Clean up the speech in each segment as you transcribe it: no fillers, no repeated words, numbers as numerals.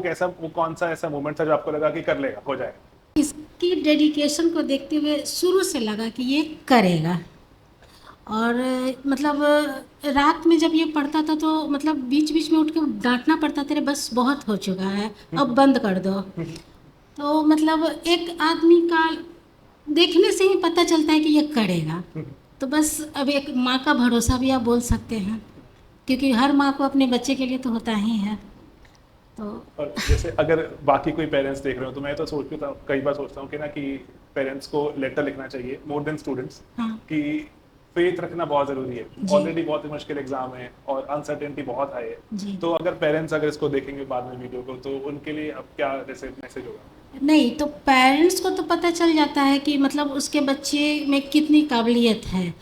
कैसा, वो कौन सा ऐसा मोमेंट था जो आपको लगा कि कर लेगा, हो जाएगा? इसकी डेडिकेशन को देखते हुए शुरू से लगा कि ये करेगा। और मतलब रात में जब ये पढ़ता था तो मतलब बीच बीच में उठ के डांटना पड़ता, तेरे बस बहुत हो चुका है, अब बंद कर दो। तो मतलब एक आदमी का देखने से ही पता चलता है कि ये करेगा। तो बस अब एक माँ का भरोसा भी आप बोल सकते हैं, क्योंकि हर माँ को अपने बच्चे के लिए तो होता ही है। तो और जैसे अगर बाकी कोई पेरेंट्स देख रहे हो, तो मैं तो सोचता हूँ, कई बार सोचता हूँ कि ना, कि पेरेंट्स को लेटर लिखना चाहिए मोर देन स्टूडेंट्स, हाँ कि फेथ रखना बहुत ज़रूरी है। जी ऑलरेडी बहुत ही मुश्किल एग्जाम है और अनसर्टेनिटी बहुत हाई है। जी। तो अगर पेरेंट्स अगर इसको देखेंगे बाद में वीडियो को, तो उनके लिए अब क्या जैसे मैसेज होगा? नहीं तो पेरेंट्स को तो पता चल जाता है कि मतलब उसके बच्चे में कितनी काबिलियत है।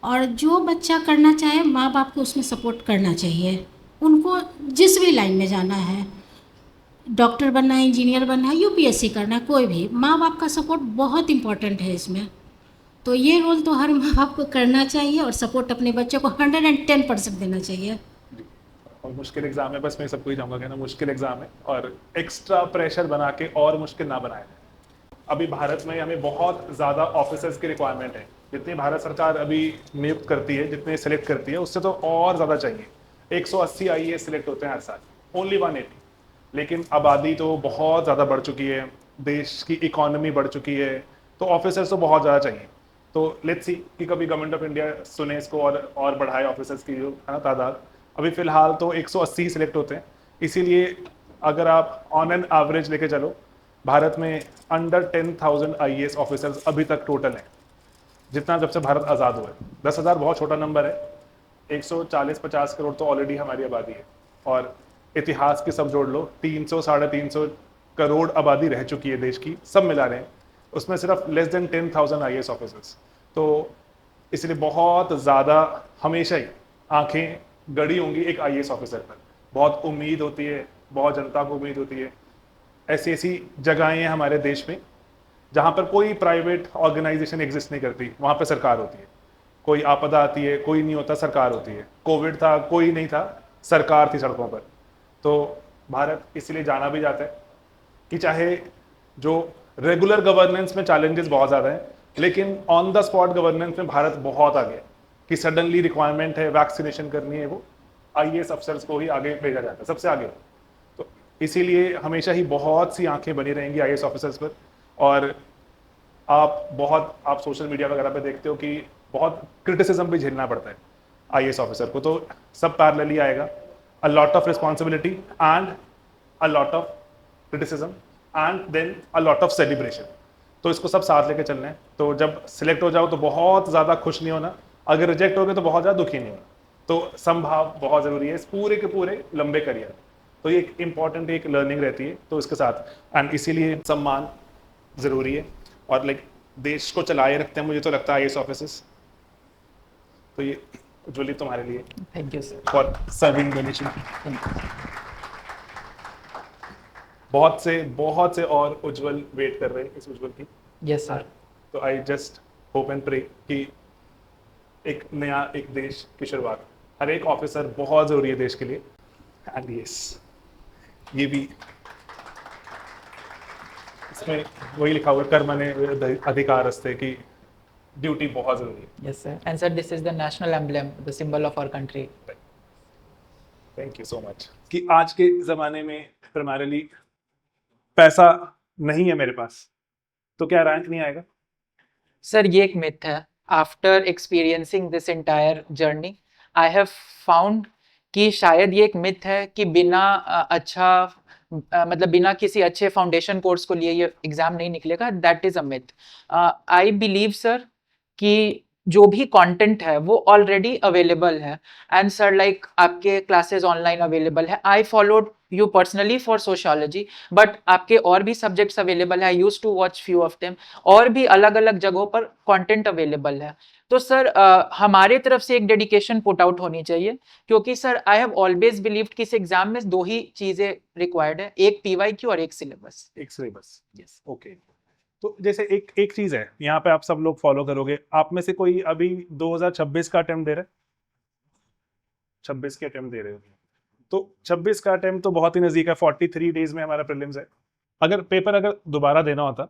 और जो बच्चा करना चाहे माँ बाप को उसमें सपोर्ट करना चाहिए। उनको जिस भी लाइन में जाना है, डॉक्टर बनना है, इंजीनियर बनना है, यूपीएससी करना है, कोई भी, माँ बाप का सपोर्ट बहुत इम्पोर्टेंट है इसमें। तो ये रोल तो हर माँ बाप को करना चाहिए और सपोर्ट अपने बच्चे को 110% देना चाहिए। और मुश्किल एग्जाम है, बस मैं सबको ही चाहूंगा कि ना, मुश्किल एग्जाम है और एक्स्ट्रा प्रेशर बना के और मुश्किल ना बनाए। अभी भारत में हमें बहुत ज़्यादा ऑफिसर्स की रिक्वायरमेंट है। जितनी भारत सरकार अभी नियुक्त करती है, जितने सिलेक्ट करती है, उससे तो और ज़्यादा चाहिए। 180 आईएएस सिलेक्ट होते हैं हर साल, ओनली 180। लेकिन आबादी तो बहुत ज़्यादा बढ़ चुकी है, देश की इकोनॉमी बढ़ चुकी है, तो ऑफिसर्स तो बहुत ज़्यादा चाहिए। तो लेट्स सी कि कभी गवर्नमेंट ऑफ इंडिया सुने इसको और बढ़ाए ऑफिसर्स की जो है ना तादाद। अभी फिलहाल तो 180 सिलेक्ट होते हैं। इसीलिए अगर आप ऑन एन एवरेज लेके चलो, भारत में अंडर 10,000 आईएएस ऑफिसर्स अभी तक टोटल हैं, जितना जब से भारत आज़ाद हुआ है। 10,000 बहुत छोटा नंबर है। 140-50 करोड़ तो ऑलरेडी हमारी आबादी है, और इतिहास के सब जोड़ लो, 300 350 करोड़ आबादी रह चुकी है देश की, सब मिला रहे हैं, उसमें सिर्फ लेस देन 10,000 आईएएस ऑफिसर्स। तो इसलिए बहुत ज़्यादा हमेशा ही आंखें गड़ी होंगी एक आईएएस ऑफिसर पर। बहुत उम्मीद होती है, बहुत जनता को उम्मीद होती है। ऐसी ऐसी जगहें हैं हमारे देश में जहाँ पर कोई प्राइवेट ऑर्गेनाइजेशन एग्जिस्ट नहीं करती, वहाँ पर सरकार होती है। कोई आपदा आती है, कोई नहीं होता, सरकार होती है। कोविड था, कोई नहीं था, सरकार थी सड़कों पर। तो भारत इसलिए जाना भी जाता है कि चाहे जो रेगुलर गवर्नेंस में चैलेंजेस बहुत ज़्यादा हैं, लेकिन ऑन द स्पॉट गवर्नेंस में भारत बहुत आगे है। कि सडनली रिक्वायरमेंट है, वैक्सीनेशन करनी है, वो आईएएस अफसर्स को ही आगे भेजा जाता है, सबसे आगे। तो इसीलिए हमेशा ही बहुत सी आंखें बनी रहेंगी आईएएस ऑफिसर्स पर। और आप सोशल मीडिया वगैरह पे देखते हो कि बहुत क्रिटिसिज्म भी झेलना पड़ता है आईएएस ऑफिसर को। तो सब पैरेलली आएगा, a lot of responsibility and a lot of criticism and then a lot of celebration. तो इसको सब साथ लेके चलना है। तो जब सिलेक्ट हो जाओ तो बहुत ज़्यादा खुश नहीं होना, अगर रिजेक्ट हो गए तो बहुत ज़्यादा दुखी नहीं होना। तो संभाव बहुत ज़रूरी है इस पूरे के पूरे लंबे करियर। तो ये एक इंपॉर्टेंट एक लर्निंग रहती है, तो इसके साथ एंड इसीलिए सम्मान ज़रूरी है। और लाइक देश को चलाए रखते हैं, मुझे तो लगता है आईएएस ऑफिसर्स। तो ये उज्ज्वली तुम्हारे लिए, thank you sir. For serving the nation. Thank you. बहुत से और उज्जवल वेट कर रहे हैं इस उज्जवल की। Yes sir. तो I just hope and pray कि एक नया एक देश की शुरुआत, हर एक ऑफिसर बहुत ज़रूरी है देश के लिए। एंड यस, ये भी इसमें वही लिखा हुआ है, कर्मण्य अधिकारस्ते, की ड्यूटी बहुत ज़रूरी है। Yes sir. And sir this is the national emblem, the symbol of our country. Thank you so much. कि आज के ज़माने में प्राइमरीली पैसा नहीं है मेरे पास, तो क्या रैंक नहीं आएगा? सर ये एक मिथ है। After experiencing this entire journey I have found कि शायद ये एक मिथ है कि बिना मतलब बिना किसी अच्छे फाउंडेशन कोर्स को लिए ये एग्जाम नहीं निकलेगा। That is a myth. I believe sir कि जो भी कंटेंट है वो ऑलरेडी अवेलेबल है। एंड सर लाइक आपके क्लासेस ऑनलाइन अवेलेबल है। I followed you personally for sociology, but आपके और भी सब्जेक्ट्स अवेलेबल है। I used to watch few of them. और भी अलग अलग जगहों पर कंटेंट अवेलेबल है। तो सर हमारे तरफ से एक डेडिकेशन पुट आउट होनी चाहिए, क्योंकि sir I have always believed कि इस एग्जाम में दो ही चीजें रिक्वायर्ड है, एक पीवाईक्यू और एक सिलेबस। एक सिलेबस। यस। ओके। तो जैसे एक एक चीज़ है, यहाँ पे आप सब लोग फॉलो करोगे, आप में से कोई अभी 2026 का अटेम्प्ट दे रहे हैं? 26 के अटेम्प्ट दे रहे हो? तो 26 का अटेम्प्ट तो बहुत ही नजदीक है, 43 डेज में हमारा प्रीलिम्स है। अगर पेपर अगर दोबारा देना होता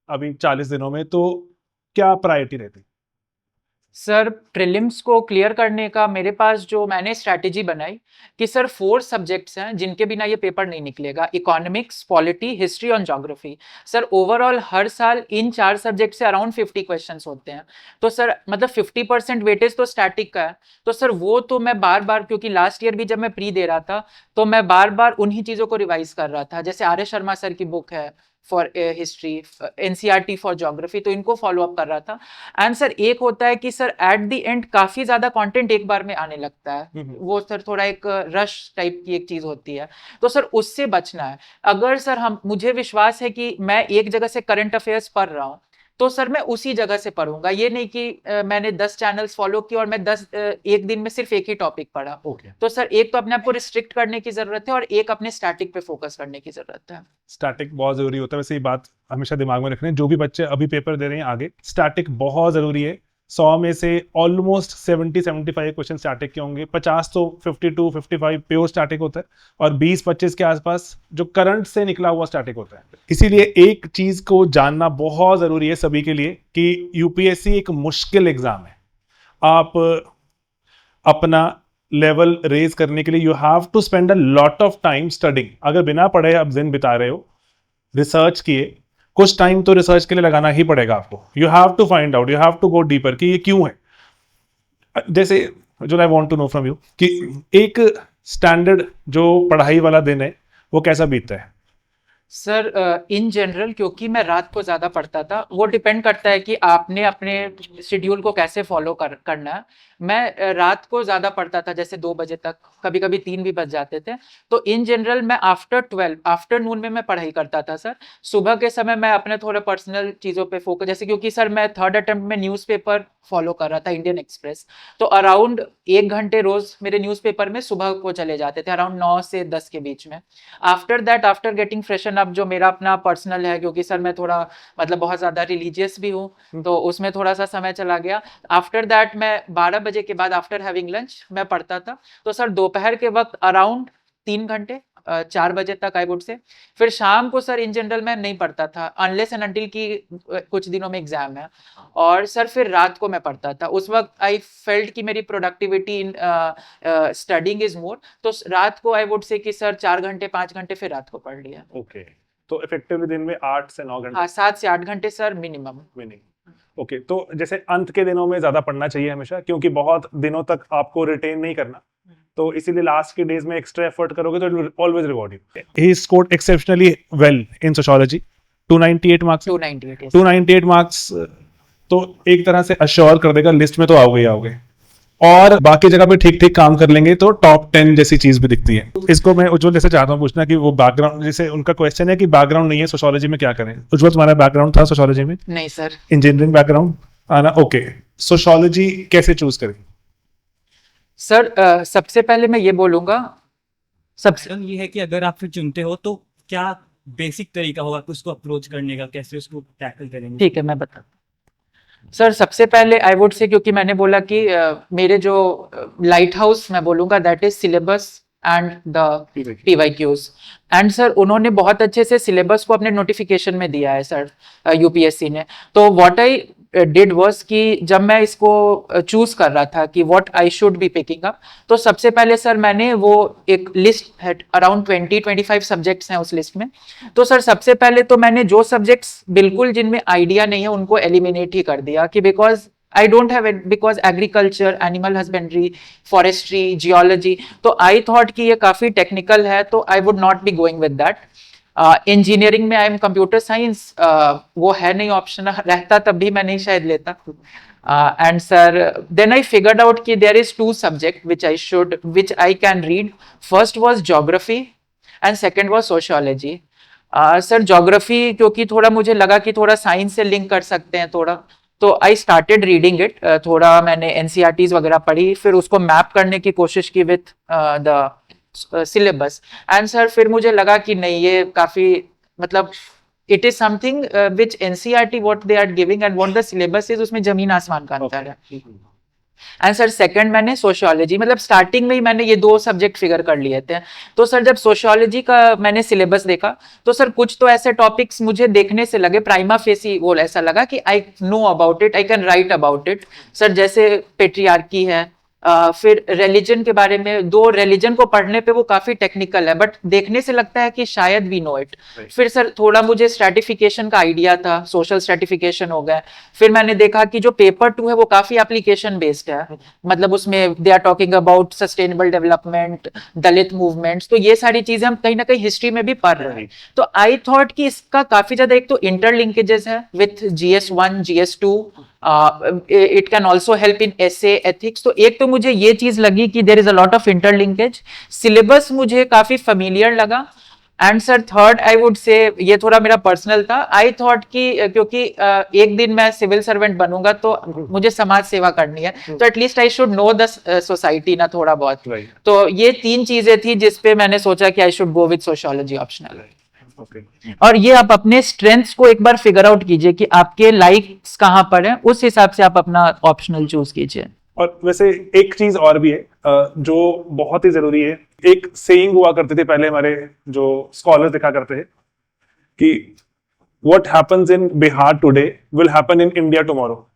अभी 40 दिनों में, तो क्या प्रायोरिटी रहती? सर प्रीलिम्स को क्लियर करने का मेरे पास जो मैंने स्ट्रैटेजी बनाई कि सर 4 सब्जेक्ट्स हैं जिनके बिना ये पेपर नहीं निकलेगा, इकोनॉमिक्स, पॉलिटी, हिस्ट्री और ज्योग्राफी। सर ओवरऑल हर साल इन 4 सब्जेक्ट से अराउंड 50 क्वेश्चंस होते हैं, तो सर मतलब 50% वेटेज तो स्टैटिक का है। तो सर वो तो मैं बार बार, क्योंकि लास्ट ईयर भी जब मैं प्री दे रहा था तो मैं बार बार उन्हीं चीज़ों को रिवाइज कर रहा था, जैसे आर्य शर्मा सर की बुक है for history, NCERT for geography, तो इनको फॉलो अप कर रहा था। एंड सर एक होता है कि सर एट द एंड काफी ज्यादा कंटेंट एक बार में आने लगता है, वो सर थोड़ा एक रश टाइप की एक चीज होती है, तो सर उससे बचना है। अगर सर हम, मुझे विश्वास है कि मैं एक जगह से करंट अफेयर्स पढ़ रहा हूँ तो सर मैं उसी जगह से पढ़ूंगा, ये नहीं कि मैंने 10 चैनल्स फॉलो किए और मैं 10 एक दिन में सिर्फ एक ही टॉपिक पढ़ा। तो सर एक तो अपने आप को रिस्ट्रिक्ट करने की जरूरत है और एक अपने स्टैटिक पे फोकस करने की जरूरत है। स्टैटिक बहुत जरूरी होता है, वैसे ये बात हमेशा दिमाग में रखना, जो भी बच्चे अभी पेपर दे रहे हैं आगे, स्टैटिक बहुत जरूरी है। 100 में से ऑलमोस्ट 70-75 क्वेश्चन स्टैटिक के होंगे, 50 तो 52-55 प्योर स्टैटिक होता है, और 20-25 के आसपास जो करंट से निकला हुआ स्टैटिक होता है। इसीलिए एक चीज को जानना बहुत जरूरी है सभी के लिए कि यूपीएससी एक मुश्किल एग्जाम है। आप अपना लेवल रेज करने के लिए you have to spend a lot of time studying. अगर बिना पढ़े आप दिन बिता रहे हो, रिसर्च किए, कुछ टाइम तो रिसर्च के लिए लगाना ही पड़ेगा आपको। You have to find out, you have to go deeper कि ये क्यों है। जैसे जो I want to know from you कि एक स्टैंडर्ड जो पढ़ाई वाला दिन है वो कैसा बीतता है? सर इन जनरल क्योंकि मैं रात को ज़्यादा पढ़ता था, वो डिपेंड करता है कि आपने अपने शेड्यूल को कैसे फॉलो करना है। मैं रात को ज़्यादा पढ़ता था, जैसे 2 बजे तक, कभी कभी 3 भी बज जाते थे। तो इन जनरल मैं आफ्टर 12 आफ्टरनून में मैं पढ़ाई करता था सर। सुबह के समय मैं अपने थोड़े पर्सनल चीज़ों पे फोकस, जैसे क्योंकि सर मैं 3rd अटेम्प्ट में न्यूज़पेपर फॉलो कर रहा था, इंडियन एक्सप्रेस, तो अराउंड 1 घंटे रोज मेरे न्यूज़पेपर में सुबह को चले जाते थे, अराउंड 9 से 10 के बीच में। After that, after getting freshen up, जो मेरा अपना पर्सनल है, क्योंकि सर मैं थोड़ा मतलब बहुत ज़्यादा रिलीजियस भी हूँ, तो उसमें थोड़ा सा समय चला गया। आफ्टर दैट मैं 12 बजे के बाद आफ्टर हैविंग लंच मैं पढ़ता था। तो सर दोपहर के वक्त अराउंड 3 घंटे, 4 बजे तक आई वुड से। फिर शाम को सर इन जनरल मैं नहीं पढ़ता था अनलेस एंड अनटिल की कुछ दिनों में एग्जाम है। और सर फिर रात को मैं पढ़ता था, उस वक्त आई फेल्ट कि मेरी productivity in studying is more, तो रात को आई वुड से कि सर 4 घंटे 5 घंटे फिर रात को पढ़ लिया। ओके, तो इफेक्टिवली दिन में 8 से 9 घंटे? हाँ, 7 से 8 घंटे सर मिनिमम। ओके, तो जैसे अंत के दिनों में ज्यादा पढ़ना चाहिए हमेशा, क्योंकि बहुत दिनों तक आपको रिटेन नहीं करना, तो इसीलिए लास्ट के डेज में एक्स्ट्रा एफर्ट करोगे तो it will always reward you. He scored exceptionally well in sociology, 298 marks. 298 marks तो एक तरह से अश्योर कर देगा, लिस्ट में तो आओगे ही आओगे, और बाकी जगह पे ठीक ठीक काम कर लेंगे तो टॉप 10 जैसी चीज भी दिखती है। इसको मैं उज्जवल जैसे चाहता हूँ पूछना कि वो बैकग्राउंड, जैसे उनका क्वेश्चन है कि बैकग्राउंड नहीं है सोशियोलॉजी में, क्या करें? उज्जवल तुम्हारा बैकग्राउंड था सोशियोलॉजी में? नहीं सर। इंजीनियरिंग बैकग्राउंड आना, ओके। सोशियोलॉजी कैसे चूज करें? सर सबसे पहले मैं ये बोलूंगा, सबसे ये है कि अगर आप फिर चुनते हो तो क्या बेसिक तरीका होगा कि उसको अप्रोच करने का, कैसे उसको टैकल करेंगे? ठीक है, मैं बताता हूँ। सर सबसे पहले आई वुड से, क्योंकि मैंने बोला कि मेरे जो लाइट हाउस मैं बोलूंगा that is syllabus and the PYQs। And sir उन्होंने बहुत अच्छे से सिलेबस को अपने नोटिफिकेशन में दिया है सर, यूपीएससी ने। तो व्हाट आई डिड वाज कि जब मैं इसको चूज कर रहा था कि what I should be picking up, तो सबसे पहले सर मैंने वो एक लिस्ट है, अराउंड 20-25 सब्जेक्ट्स हैं उस लिस्ट में। तो सर सबसे पहले तो मैंने जो सब्जेक्ट्स बिल्कुल जिनमें आइडिया नहीं है उनको एलिमिनेट ही कर दिया, कि because I don't have it, because agriculture, animal husbandry, forestry, geology, तो I thought कि ये काफी टेक्निकल है, तो I would not be going with that। Engineering में आई एम कंप्यूटर साइंस, वो है नहीं ऑप्शन, रहता तब भी मैं नहीं शायद लेता। And sir then I figured out कि there is 2 subject which I can read। First was geography and second was sociology. Sir geography क्योंकि थोड़ा मुझे लगा कि थोड़ा साइंस से लिंक कर सकते हैं थोड़ा, तो आई स्टार्टेड रीडिंग इट, थोड़ा मैंने एनसीईआरटीज वगैरह पढ़ी, फिर उसको मैप करने की कोशिश की with the syllabus. And sir फिर मुझे लगा कि नहीं, ये काफी मतलब it is something which NCERT what they are giving and what the syllabus is, उसमें जमीन आसमान का अंतर है। एंड सर सेकंड मैंने सोशियोलॉजी, मतलब स्टार्टिंग में ही मैंने ये 2 सब्जेक्ट फिगर कर लिए थे। तो सर जब सोशियोलॉजी का मैंने सिलेबस देखा तो सर कुछ तो ऐसे टॉपिक्स मुझे देखने से लगे प्राइमा फेसी, वो ऐसा लगा कि आई know about it, I can write about it sir. जैसे पेट्रियार्की है, फिर रिलीजन के बारे में, 2 रिलीजन को पढ़ने पे वो काफी टेक्निकल है बट देखने से लगता है कि शायद वी नो इट। फिर सर थोड़ा मुझे स्ट्रैटिफिकेशन का आइडिया था, सोशल स्ट्रैटिफिकेशन हो गया। फिर मैंने देखा कि जो पेपर 2 है वो काफी एप्लीकेशन बेस्ड है, मतलब उसमें they are talking about sustainable development, Dalit movements, तो ये सारी चीजें हम कहीं ना कहीं हिस्ट्री में भी पढ़ रहे हैं। तो आई थॉट कि इसका काफी ज्यादा एक तो इंटरलिंकेजेस है with GS1 GS2, it can also help in essay ethics. तो एक तो मुझे ये चीज लगी कि there is a lot of interlinkage, syllabus मुझे काफी फेमिलियर लगा। And sir third I would से, ये थोड़ा मेरा पर्सनल था, आई थॉट कि क्योंकि एक दिन मैं सिविल सर्वेंट बनूंगा तो मुझे समाज सेवा करनी है, तो at least I should know the society ना थोड़ा बहुत। तो ये 3 चीजें थी जिसपे मैंने सोचा कि I should go with sociology optional. और ये आप अपने स्ट्रेंथ्स को एक बार फिगर आउट कीजिए कि आपके लाइक्स कहाँ पर है, उस हिसाब से आप अपना ऑप्शनल चूज कीजिए। और वैसे एक चीज और भी है जो बहुत ही जरूरी है। एक सेइंग हुआ करते थे पहले, हमारे जो स्कॉलर्स दिखा करते हैं कि what happens in Bihar today will happen in India tomorrow.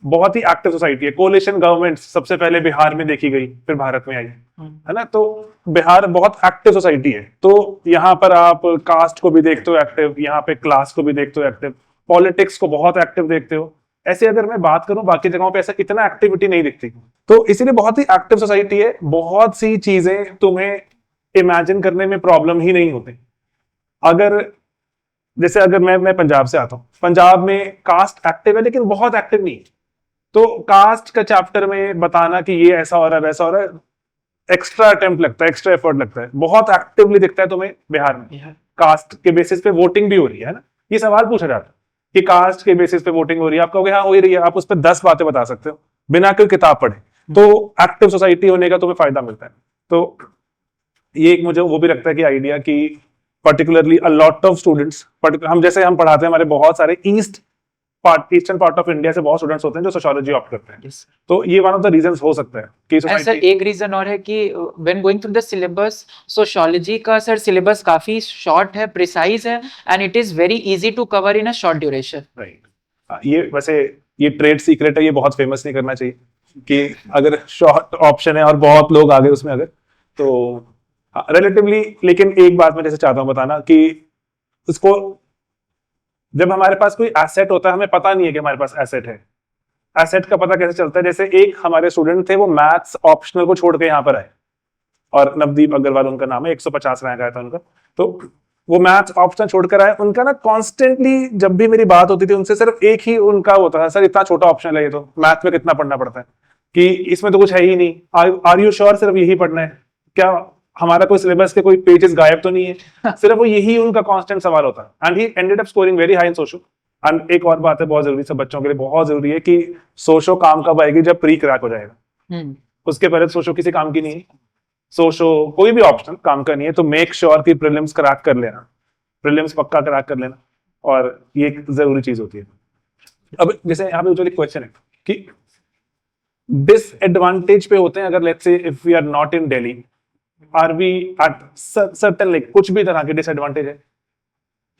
बहुत ही एक्टिव सोसाइटी है, कोलिशन गवर्नमेंट सबसे पहले बिहार में देखी गई, फिर भारत में आई, है ना। तो बिहार बहुत एक्टिव सोसाइटी है। तो यहाँ पर आप कास्ट को भी देखते हो एक्टिव, यहाँ पे क्लास को भी देखते हो एक्टिव, पॉलिटिक्स को बहुत एक्टिव देखते हो। ऐसे अगर मैं बात करूं बाकी जगहों पे ऐसा इतना एक्टिविटी नहीं दिखती। तो इसीलिए बहुत ही एक्टिव सोसाइटी है, बहुत सी चीजें तुम्हें इमेजिन करने में प्रॉब्लम ही नहीं होती। अगर जैसे अगर मैं पंजाब से आता हूँ, पंजाब में कास्ट एक्टिव है लेकिन बहुत एक्टिव नहीं है। तो कास्ट का चैप्टर में बताना कि ये ऐसा हो रहा है वैसा हो रहा है, एक्स्ट्रा अटेम्प्ट लगता है, एक्स्ट्रा एफर्ट लगता है। बहुत एक्टिवली दिखता है तुम्हें बिहार में, कास्ट के बेसिस पे वोटिंग भी हो रही है ना। ये सवाल पूछा जाता है कि कास्ट के बेसिस पे वोटिंग हो रही है, आप कहोगे हाँ हो ही रही है, आप उस पर 10 बातें बता सकते हो बिना कोई किताब पढ़े। तो एक्टिव सोसाइटी होने का तुम्हें फायदा मिलता है। तो ये एक मुझे वो भी लगता है कि आइडिया कि particularly a lot of students, हम जैसे हम पढ़ाते हैं, हमारे बहुत सारे ईस्टर्न पार्ट ऑफ इंडिया से बहुत स्टूडेंट्स होते हैं जो सोशियोलॉजी ऑप्ट करते हैं। Yes. तो ये वन ऑफ द रीजंस हो सकता है कि सर एक रीजन और है कि when going through the syllabus, sociology का सर सिलेबस काफी शॉर्ट है, प्रिसाइज है, and it is very easy to cover in a short duration. Right. ये वैसे ये ट्रेड सीक्रेट है, ये बहुत फेमस नहीं करना चाहिए कि अगर शॉर्ट ऑप्शन है और बहुत लोग आ गए उसमें अगर, तो रिलेटिवली। लेकिन एक बात मैं जैसे चाहता हूँ बताना कि उसको जब हमारे पास कोई एसेट होता है, हमें पता नहीं है कि हमारे पास एसेट है। एसेट का पता कैसे चलता है? जैसे एक हमारे स्टूडेंट थे, वो मैथ्स ऑप्शनल को छोड़ के यहाँ पर आए, और नवदीप अग्रवाल उनका नाम है, 150 रैंक आया था उनका। तो वो मैथ्स ऑप्शनल छोड़कर आए। उनका ना कॉन्स्टेंटली जब भी मेरी बात होती थी उनसे, सिर्फ एक ही उनका होता था, सर इतना छोटा ऑप्शन है ये, तो मैथ में कितना पढ़ना पड़ता है, कि इसमें तो कुछ है ही नहीं। आर यू श्योर सिर्फ यही पढ़ना है क्या? हमारा कोई सिलेबस के कोई पेजेस गायब तो नहीं है? सिर्फ वो यही उनका कांस्टेंट सवाल होता है। And he ended up scoring very high in socio. And एक और बात है बहुत जरूरी, सब बच्चों के लिए बहुत जरूरी है कि सोशो काम कब आएगी? जब प्री क्रैक हो जाएगा। उसके पहले सोशो किसी काम की नहीं है। सोशो कोई भी ऑप्शन काम का नहीं है। तो मेक श्योर कि प्रीलिम्स क्रैक कर लेना, प्रीलिम्स पक्का क्रैक कर लेना, और ये एक जरूरी चीज होती है। अब जैसे यहाँ पे क्वेश्चन है कि डिसएडवांटेज पे होते हैं अगर let's say if we are not in Delhi, are we at certain, like कुछ भी तरह के डिसएडवांटेज है?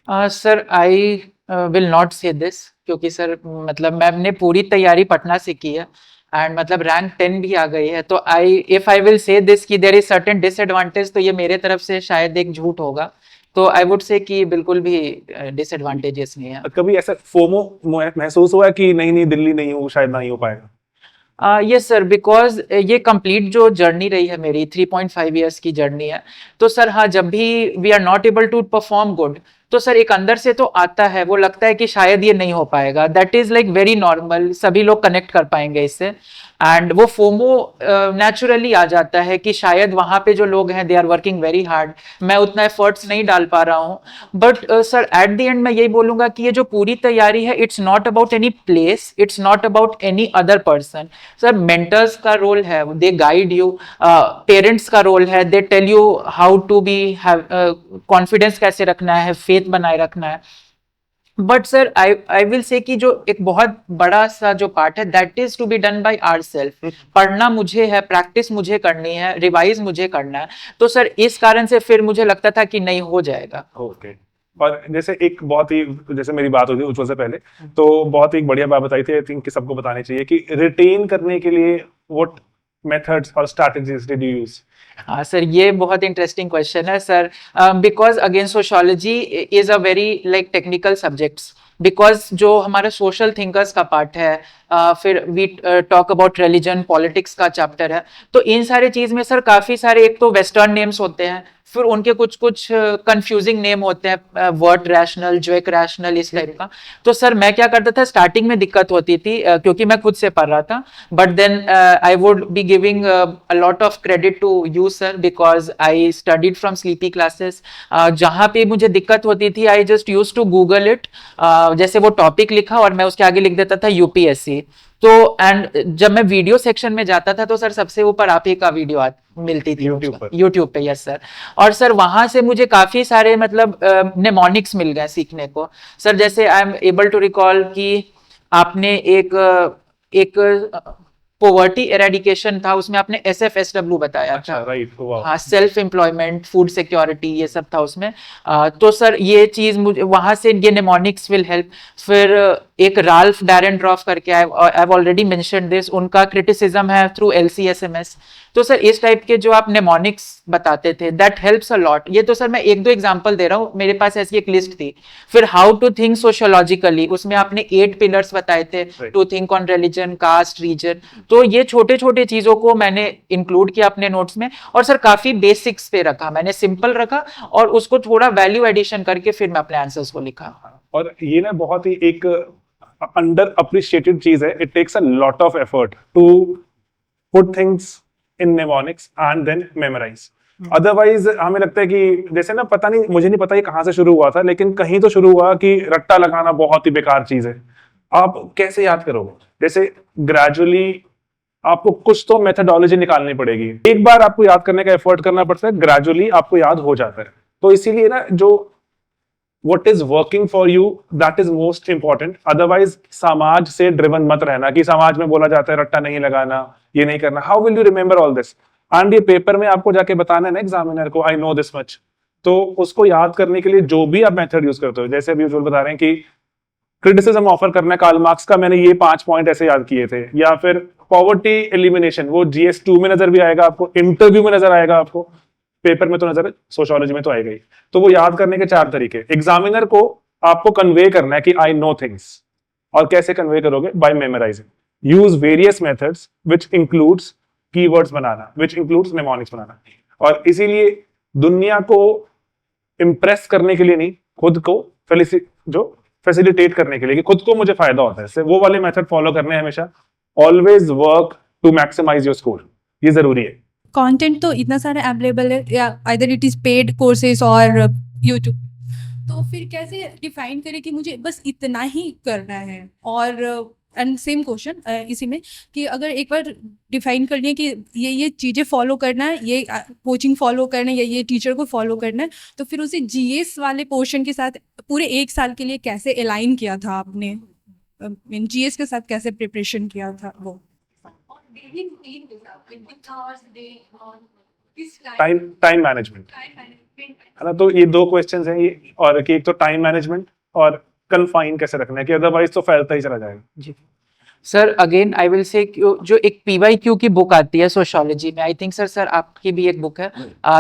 Sir I will not say this, क्योंकि सर मतलब मैंने पूरी तैयारी पटना से की है एंड मतलब रैंक 10 भी आ गई है। तो इफ आई विल से दिस कि देयर इज सर्टेन डिसएडवांटेज, तो ये मेरे तरफ से शायद एक झूठ होगा। तो आई वुड से कि बिल्कुल भी डिसएडवांटेजेस नहीं है। कभी ऐसा फोमो महसूस हुआ कि नहीं दिल्ली नहीं हो, शायद नहीं हो पाएगा? यस सर, बिकॉज ये कंप्लीट जो जर्नी रही है मेरी 3.5 इयर्स की जर्नी है। तो सर हाँ, जब भी we are not able to perform good, तो सर एक अंदर से तो आता है, वो लगता है कि शायद ये नहीं हो पाएगा। That is like very normal, सभी लोग कनेक्ट कर पाएंगे इससे। एंड वो फोमो नेचुरली आ जाता है कि शायद वहां पे जो लोग हैं they are working very hard, मैं उतना एफर्ट्स नहीं डाल पा रहा हूँ। But sir at the end मैं यही बोलूंगा कि ये जो पूरी तैयारी है, it's not about any place, it's not about any other person. Sir mentors का रोल है, दे गाइड यू, पेरेंट्स का रोल है, they tell you how to be, confidence कैसे रखना है, फेथ बनाए रखना है। बट सर आई विल से कि जो एक बहुत बड़ा सा जो पार्ट है that is to be done by ourself. पढ़ना मुझे है, प्रैक्टिस मुझे करनी है, रिवाइज मुझे करना है। तो सर इस कारण से फिर मुझे लगता था कि नहीं हो जाएगा। ओके। और जैसे एक बहुत ही, जैसे मेरी बात हुई थी उज्ज्वल से पहले, तो बहुत ही एक बढ़िया बात बताई थी, आई थिंक कि सबको बतानी चाहिए कि रिटेन करने के लिए व्हाट मेथड्स और स्ट्रैटेजीज डिड यू यूज? हाँ सर, ये बहुत इंटरेस्टिंग क्वेश्चन है sir, because again sociology is a very like technical subjects, because जो हमारा सोशल थिंकर्स का पार्ट है, फिर we talk about religion politics का चैप्टर है, तो इन सारे चीज में सर काफी सारे एक तो वेस्टर्न नेम्स होते हैं, फिर उनके कुछ कुछ कंफ्यूजिंग नेम होते हैं, वर्ड रैशनल, ज्वेक रैशनल, इस टाइप का। तो सर मैं क्या करता था, स्टार्टिंग में दिक्कत होती थी क्योंकि मैं खुद से पढ़ रहा था, but then I would be giving a lot of credit to you sir, because I studied from sleepy classes. जहां पे मुझे दिक्कत होती थी I just use to Google it, जैसे वो टॉपिक लिखा और मैं उसके आगे लिख देता था यूपीएससी। तो एंड जब मैं वीडियो सेक्शन में जाता था तो सर सबसे ऊपर आप ही का वीडियो मिलती थी यूट्यूब पे। Yes sir. और सर वहां से मुझे काफी सारे मतलब नेमोनिक्स मिल गए सीखने को सर। जैसे I am able to recall कि आपने एक पोवर्टी एरेडिकेशन था, उसमें आपने SFSW बताया अच्छा, था। राइट। हाँ, सेल्फ एम्प्लॉयमेंट, फूड सिक्योरिटी, ये सब था उसमें। तो सर ये चीज मुझे वहां से, ये नेमोनिक्स विल हेल्प। फिर एक राल्फ डैरेनड्रॉफ करके, I have already mentioned this, उनका क्रिटिसिज्म है थ्रू LCSMS। तो सर इस टाइप के जो आप नेमोनिक्स बताते थे दैट हेल्प्स अ लॉट। ये तो सर मैं एक दो एग्जांपल दे रहा हूँ, मेरे पास ऐसी एक लिस्ट थी। फिर हाउ टू थिंक सोशियोलॉजिकली, उसमें आपने 8 पिलर्स बताए थे, to think on religion, caste, region. तो ये छोटे छोटे चीजों को मैंने इंक्लूड किया अपने नोट्स में, और सर काफी बेसिक्स पे रखा, मैंने सिंपल रखा और उसको थोड़ा वैल्यू एडिशन करके फिर मैं अपने आंसर्स को लिखा। और ये ना बहुत ही एक अंडर अप्रिशिएटेड चीज है। It takes a lot of effort to put things in mnemonics and then memorize. Otherwise हमें लगता है कि जैसे ना, पता नहीं, मुझे नहीं पता ये कहाँ से शुरू हुआ था, लेकिन कहीं तो शुरू हुआ कि रट्टा लगाना बहुत ही बेकार चीज है। आप कैसे याद करोगे? जैसे ग्रेजुअली आपको कुछ तो मेथडोलॉजी निकालनी पड़ेगी। एक बार आपको याद करने का एफर्ट करना पड़ता है, ग्रेजुअली आपको याद हो जाता है। तो इसीलिए ना, जो what is working for you, that is most important. Otherwise समाज से ड्रिवन मत रहना कि समाज में बोला जाता है रट्टा नहीं लगाना, ये नहीं करना। How will you remember all this? And ये पेपर में आपको जाके बताना है ना एग्जामिनर को, आई नो दिस मच। तो उसको याद करने के लिए जो भी आप मेथड यूज करते हो, जैसे अभी उज्ज्वल बता रहे हैं कि क्रिटिसिज्म ऑफर करना है कार्ल मार्क्स का, मैंने ये 5 पॉइंट ऐसे याद किए थे। या फिर पॉवर्टी एलिमिनेशन, वो GS2 में नजर भी आएगा आपको, इंटरव्यू में नजर आएगा आपको, पेपर में तो नजर, सोशियोलॉजी में तो आएगा ही। तो वो याद करने के 4 तरीके। एग्जामिनर को आपको कन्वे करना है कि आई नो थिंग्स, और कैसे कन्वे करोगे? By memorising. Use various methods which includes keywords बनाना, व्हिच इंक्लूड्स नेमोनिक्स बनाना। और इसीलिए दुनिया को इंप्रेस करने के लिए नहीं, खुद को फैसिलिटेट करने के लिए, कि खुद को मुझे फायदा होता है इससे, वो वाले मेथड फॉलो करने हैं हमेशा। Always work to maximize your score, ये जरूरी है। कंटेंट तो इतना सारा अवेलेबल है, या either it is paid courses और यूट्यूब, तो फिर कैसे डिफाइन करें कि मुझे बस इतना ही करना है? और एंड सेम क्वेश्चन इसी में, कि अगर एक बार डिफाइन कर लिया कि ये चीज़ें फॉलो करना है, ये कोचिंग फॉलो करना है, या ये टीचर को फॉलो करना है, तो फिर उसे GS वाले पोर्शन के साथ पूरे 1 साल के लिए कैसे अलाइन किया था आपने? GS के साथ कैसे प्रिपरेशन किया था वो? टाइम मैनेजमेंट है ना। तो ये 2 क्वेश्चंस हैं ये, और कि एक तो टाइम मैनेजमेंट और कन्फाइन कैसे रखना है, कि अदरवाइज तो फैलता ही चला जाएगा। जी sir, again I will say जो एक PYQ की बुक आती है सोशियोलॉजी में, आई थिंक सर आपकी भी एक बुक है,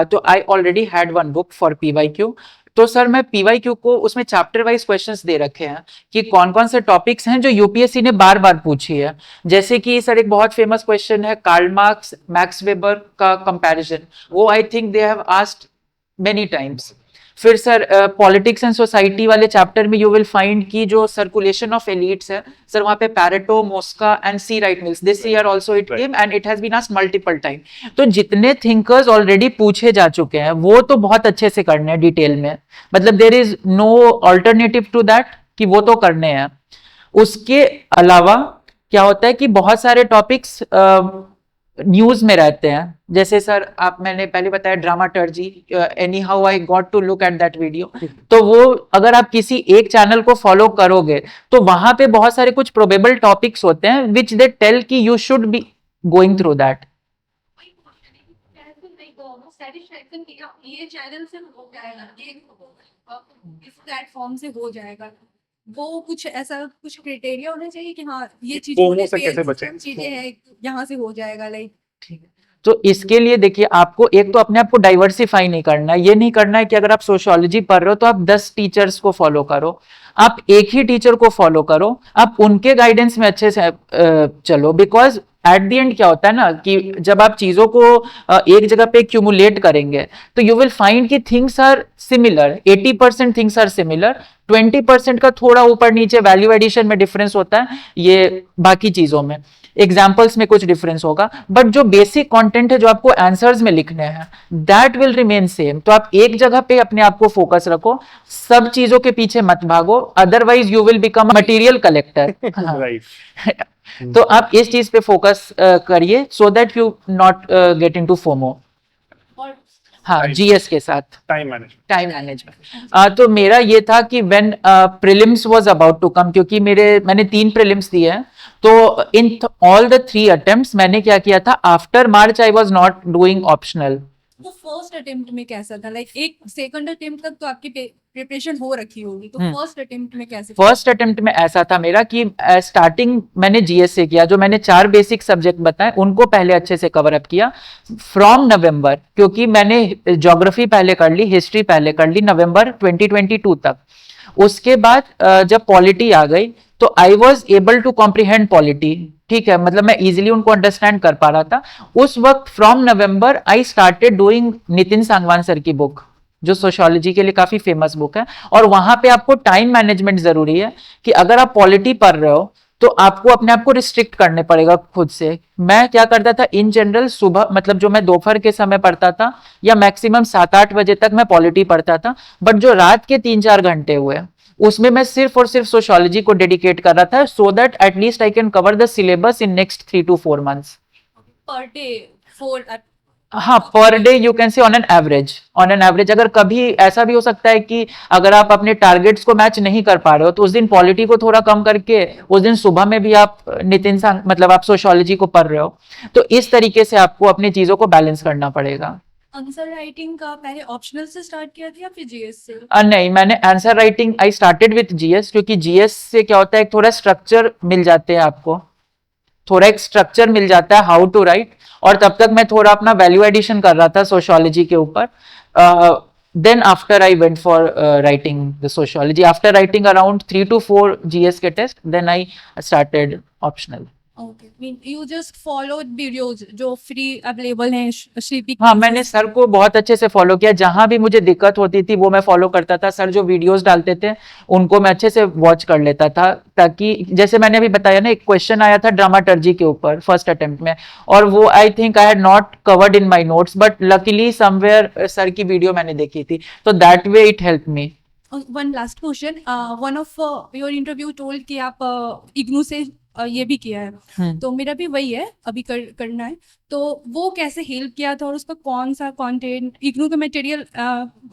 तो I already had one book for PYQ। तो सर मैं PYQ को, उसमें चैप्टर वाइज क्वेश्चंस दे रखे हैं कि कौन कौन से टॉपिक्स हैं जो UPSC ने बार बार पूछी है। जैसे कि सर एक बहुत फेमस क्वेश्चन है कार्ल मार्क्स मैक्स वेबर का कंपैरिजन, वो I think they have asked many times. फिर सर पॉलिटिक्स एंड सोसाइटी वाले चैप्टर में यू विल फाइंड कि जो सर्कुलेशन ऑफ एलिट्स है सर, वहां पे Pareto, Mosca and C Wright Mills, this year also it came and it has been asked multiple time. तो जितने थिंकर्स ऑलरेडी पूछे जा चुके हैं वो तो बहुत अच्छे से करने हैं डिटेल में, मतलब there is no alternative to that कि वो तो करने हैं। उसके अलावा क्या होता है कि बहुत सारे टॉपिक्स न्यूज में रहते हैं, जैसे सर आप मैंने पहले बताया dramaturgy, anyhow I got to look at that video, तो वो अगर आप किसी एक चैनल को फॉलो करोगे तो वहां पे बहुत सारे कुछ प्रोबेबल टॉपिक्स होते हैं विच दे टेल कि you should be going through that. ये चैनल से हो जाएगा, ये इस प्लेटफॉर्म से हो जाएगा, वो कुछ ऐसा कुछ क्राइटेरिया होना चाहिए कि हाँ ये चीज FOMO से कैसे बचें? चीजें हैं यहाँ से हो जाएगा लाइक। तो इसके लिए देखिए आपको एक तो अपने आप को डाइवर्सिफाई नहीं करना है, ये नहीं करना है कि अगर आप सोशियोलॉजी पढ़ रहे हो तो आप 10 टीचर्स को फॉलो करो, आप एक ही टीचर को फॉलो करो, आप उनके गाइडेंस में अच्छे से चलो, बिकॉज एट द एंड क्या होता है ना कि जब आप चीजों को एक जगह पे क्यूमुलेट करेंगे तो यू विल फाइंड कि things are similar, 80% things are similar, 20% का थोड़ा ऊपर नीचे वैल्यू एडिशन में डिफरेंस होता है, ये बाकी चीजों में एग्जाम्पल्स में कुछ डिफरेंस होगा, बट जो बेसिक कंटेंट है जो आपको आंसर्स में लिखने हैं दैट विल रिमेन सेम। तो आप एक जगह पे अपने आप को फोकस रखो, सब चीजों के पीछे मत भागो, otherwise you will become material collector. Right. तो आप इस चीज पे फोकस करिए so that you not get into FOMO. और हाँ, जीएस के साथ टाइम मैनेजमेंट। Time management. तो मेरा ये था कि when prelims was about to come, क्योंकि मैंने 3 प्रीलिम्स दिए हैं, तो इन ऑल द 3 अटेम्प्ट्स मैंने क्या किया था, after March I was not doing optional. वो फर्स्ट अटेम्प्ट में कैसा था, लाइक एक सेकंड अटेम्प्ट तक तो आपकी प्रिपरेशन हो रखी होगी, तो फर्स्ट अटेम्प्ट में कैसे? फर्स्ट अटेम्प्ट में ऐसा था मेरा कि स्टार्टिंग मैंने जीएस से किया, जो मैंने 4 बेसिक सब्जेक्ट बताए उनको पहले अच्छे से कवर अप किया फ्रॉम नवंबर, क्योंकि मैंने ज्योग्राफी पहले कर ली, हिस्ट्री पहले कर ली नवंबर 2022 तक। उसके बाद जब पॉलिटी आ गई तो I was able to comprehend polity, ठीक है, मतलब मैं इजिली उनको अंडरस्टैंड कर पा रहा था उस वक्त। From November I started doing Nitin Sangwan sir की बुक, जो सोशियोलॉजी के लिए काफी फेमस बुक है, और वहां पे आपको टाइम मैनेजमेंट जरूरी है कि अगर आप पॉलिटी पढ़ रहे हो तो आपको अपने आप को रिस्ट्रिक्ट करने पड़ेगा खुद से। मैं क्या करता था इन जनरल, सुबह मतलब जो मैं दोपहर के समय पढ़ता था या मैक्सिमम 7-8 बजे तक मैं पॉलिटी पढ़ता था, बट जो रात के 3-4 घंटे हुए उसमें मैं सिर्फ और सिर्फ सोशियोलॉजी को डेडिकेट कर रहा था, so that at least I can cover the syllabus in next 3 to 4 months। Per day 4 हाँ, per day you can say on an average. अगर कभी ऐसा भी हो सकता है कि अगर आप अपने टारगेट्स को मैच नहीं कर पा रहे हो तो उस दिन पॉलिटी को थोड़ा कम करके उस दिन सुबह में भी आप मतलब आप सोशियोलॉजी को पढ़ रहे हो, तो इस तरीके से आपको अपनी चीजों को बैलेंस करना पड़ेगा। आंसर राइटिंग का पहले ऑप्शनल से स्टार्ट किया था या फिर जीएस से? नहीं, मैंने answer writing I started with GS, क्योंकि जीएस से क्या होता है एक थोड़ा स्ट्रक्चर मिल जाते हैं आपको, थोड़ा एक स्ट्रक्चर मिल जाता है हाउ टू राइट, और तब तक मैं थोड़ा अपना वैल्यू एडिशन कर रहा था सोशियोलॉजी के ऊपर। Then after I went for writing the sociology, after writing around 3 to 4 GS के test, then I started optional. Okay, mean you just follow videos जो फ्री अवेलेबल हैं श्रीपी? हाँ, मैंने सर को बहुत अच्छे से फॉलो किया, जहां भी मुझे दिक्कत होती थी वो मैं फॉलो करता था। सर जो वीडियोस डालते थे उनको मैं अच्छे से वॉच कर लेता था, ताकि जैसे मैंने अभी बताया ना, एक क्वेश्चन आया था ड्रामाटर्जी के ऊपर फर्स्ट अटेम्प्ट में, और वो I think I had not covered in my notes, but luckily somewhere sir की वीडियो मैंने देखी थी, तो that way it help me. One last question, one of your interview told कि आप इग्नू से ये भी किया है, तो मेरा भी वही है, अभी करना है, तो वो कैसे हेल्प किया था और उसका कौन सा कंटेंट, इग्नू के मटेरियल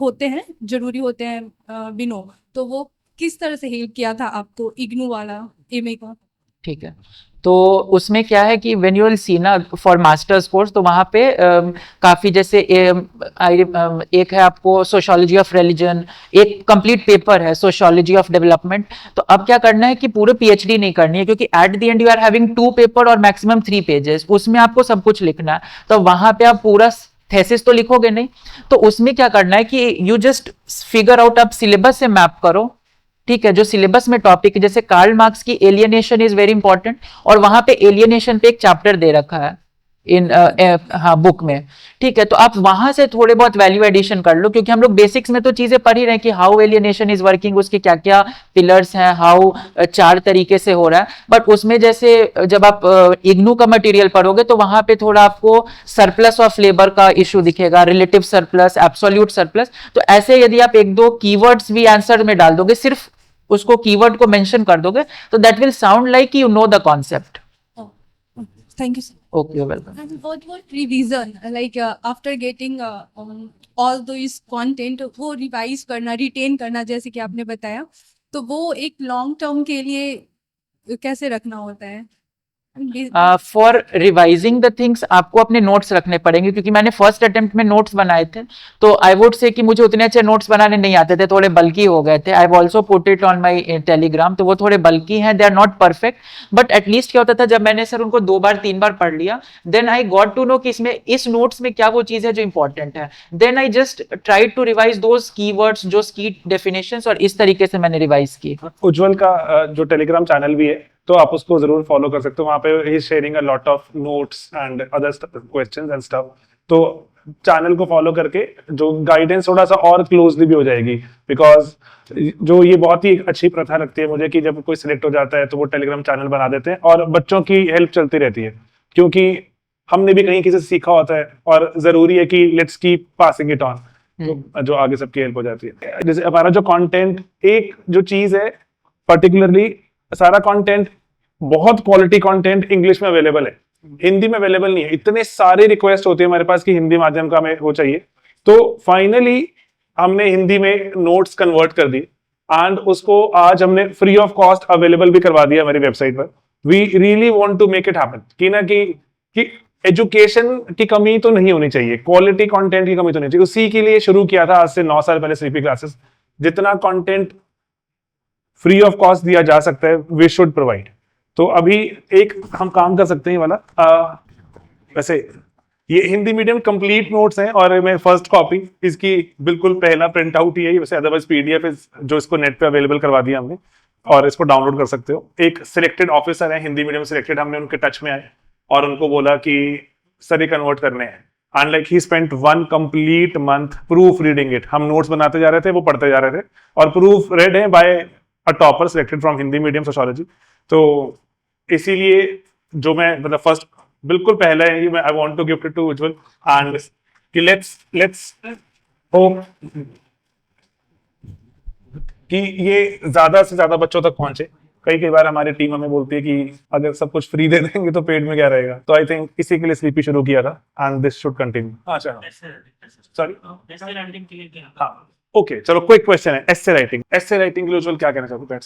होते हैं, जरूरी होते हैं बिनो, तो वो किस तरह से हेल्प किया था आपको इग्नू वाला एमए का? ठीक है, तो उसमें क्या है कि व्हेन यू विल सी ना फॉर मास्टर्स कोर्स, तो वहाँ पे काफ़ी जैसे एक है आपको सोशियोलॉजी ऑफ रिलीजन, एक कंप्लीट पेपर है सोशियोलॉजी ऑफ डेवलपमेंट। तो अब क्या करना है कि पूरे पीएचडी नहीं करनी है, क्योंकि at the end you are having 2 paper और मैक्सिमम 3 पेजेस, उसमें आपको सब कुछ लिखना है, तो वहाँ पे आप पूरा थेसिस तो लिखोगे नहीं, तो उसमें क्या करना है कि यू जस्ट फिगर आउट, आप सिलेबस से मैप करो, ठीक है, जो सिलेबस में टॉपिक, जैसे कार्ल मार्क्स की एलियनेशन इज वेरी इंपॉर्टेंट, और वहां पे एलियनेशन पे एक चैप्टर दे रखा है इन हाँ बुक में, ठीक है, तो आप वहां से थोड़े बहुत वैल्यू एडिशन कर लो, क्योंकि हम लोग बेसिक्स में तो चीजें पढ़ ही रहे हैं कि हाउ एलियनेशन इज वर्किंग, उसके क्या क्या पिलर्स हैं, हाउ 4 तरीके से हो रहा है, बट उसमें जैसे जब आप इग्नू का मटेरियल पढ़ोगे तो वहां पे थोड़ा आपको सरप्लस ऑफ लेबर का इशू दिखेगा, रिलेटिव सरप्लस, एब्सोल्यूट सरप्लस, तो ऐसे यदि आप 1-2 कीवर्ड्स भी आंसर में डाल दोगे, सिर्फ उसको कीवर्ड को मेंशन कर दोगे, तो that will sound like you know the concept. Thank you sir. Okay, welcome. And what revision, like after getting all those content, वो रिवाइज करना, रिटेन करना, जैसे कि आपने बताया, तो वो एक लॉन्ग टर्म के लिए कैसे रखना होता है? फॉर रिवाइजिंग द थिंग्स आपको अपने नोट्स रखने पड़ेंगे, क्योंकि मैंने फर्स्ट अटेम्प्ट में नोट्स बनाए थे, तो आई वुड से कि मुझे उतने अच्छे नोट्स बनाने नहीं आते थे, थोड़े बल्कि हो गए थे. I have also put it on my Telegram, तो वो थोड़े बल्कि हैं, they are not perfect, but at least क्या होता था जब मैंने सर उनको 2 बार 3 बार पढ़ लिया, then I got to know कि इसमें इस नोट्स में क्या वो चीज है जो इंपॉर्टेंट है. Then I just try to revise those keywords, जो की डेफिनेशंस, और इस तरीके से मैंने रिवाइज की. उज्जवल का जो टेलीग्राम चैनल भी है, तो आप उसको जरूर फॉलो कर सकते हो. वहाँ पे ही sharing a lot of notes and other questions and stuff. तो चैनल को फॉलो करके जो गाइडेंस थोड़ा सा और क्लोजली भी हो जाएगी, बिकॉज जो ये बहुत ही अच्छी प्रथा लगती है मुझे कि जब कोई सिलेक्ट हो जाता है तो वो टेलीग्राम चैनल बना देते हैं और बच्चों की हेल्प चलती रहती है, क्योंकि हमने भी कहीं किसी से सीखा होता है और जरूरी है कि let's keep passing it on, जो आगे सबकी हेल्प हो जाती है. जैसे हमारा जो कंटेंट, एक जो चीज है पर्टिकुलरली, सारा कंटेंट, बहुत क्वालिटी कंटेंट इंग्लिश में अवेलेबल है, हिंदी में अवेलेबल नहीं है. इतने सारे रिक्वेस्ट होते हैं हमारे पास कि हिंदी माध्यम का हमें वो चाहिए, तो फाइनली हमने हिंदी में नोट्स कन्वर्ट कर दिए एंड उसको आज हमने फ्री ऑफ कॉस्ट अवेलेबल भी करवा दिया हमारी वेबसाइट पर. We really want to make it happen कि एजुकेशन की कमी तो नहीं होनी चाहिए, क्वालिटी कंटेंट की कमी तो नहीं चाहिए. उसी के लिए शुरू किया था आज से 9 साल पहले श्रीपी क्लासेस. जितना कंटेंट फ्री ऑफ कॉस्ट दिया जा सकता है वी शुड प्रोवाइड. तो अभी एक हम काम कर सकते हैं वाला, वैसे ये हिंदी मीडियम कंप्लीट नोट्स हैं और मैं फर्स्ट कॉपी इसकी बिल्कुल पहला प्रिंट आउट ही है. वैसे अदरवाइज पीडीएफ जो इसको नेट पे अवेलेबल करवा दिया हमने और इसको डाउनलोड कर सकते हो. एक सिलेक्टेड ऑफिसर है हिंदी मीडियम सिलेक्टेड, हमने उनके टच में आए और उनको बोला कि सर ये कन्वर्ट करने हैं. And like he spent 1 complete month proof reading it. हम नोट्स बनाते जा रहे थे, वो पढ़ते जा रहे थे और प्रूफ रेड है by a topper selected from Hindi medium sociology. तो इसीलिए जो मैं मतलब फर्स्ट बिल्कुल पहला है, मैं I want to gift it to Ujjwal and कि लेट्स होप कि ये ज्यादा से ज्यादा बच्चों तक पहुंचे. कई बार हमारी टीम हमें बोलती है कि अगर सब कुछ फ्री दे देंगे तो पेड में क्या रहेगा. तो आई थिंक इसी के लिए स्लीपी शुरू किया था एंड दिस शुड कंटिन्यू. अच्छा सॉरी, हाँ ओके, चलो क्विक क्वेश्चन है. एस्से राइटिंग के लिए उज्जवल क्या कहना चाहते हो?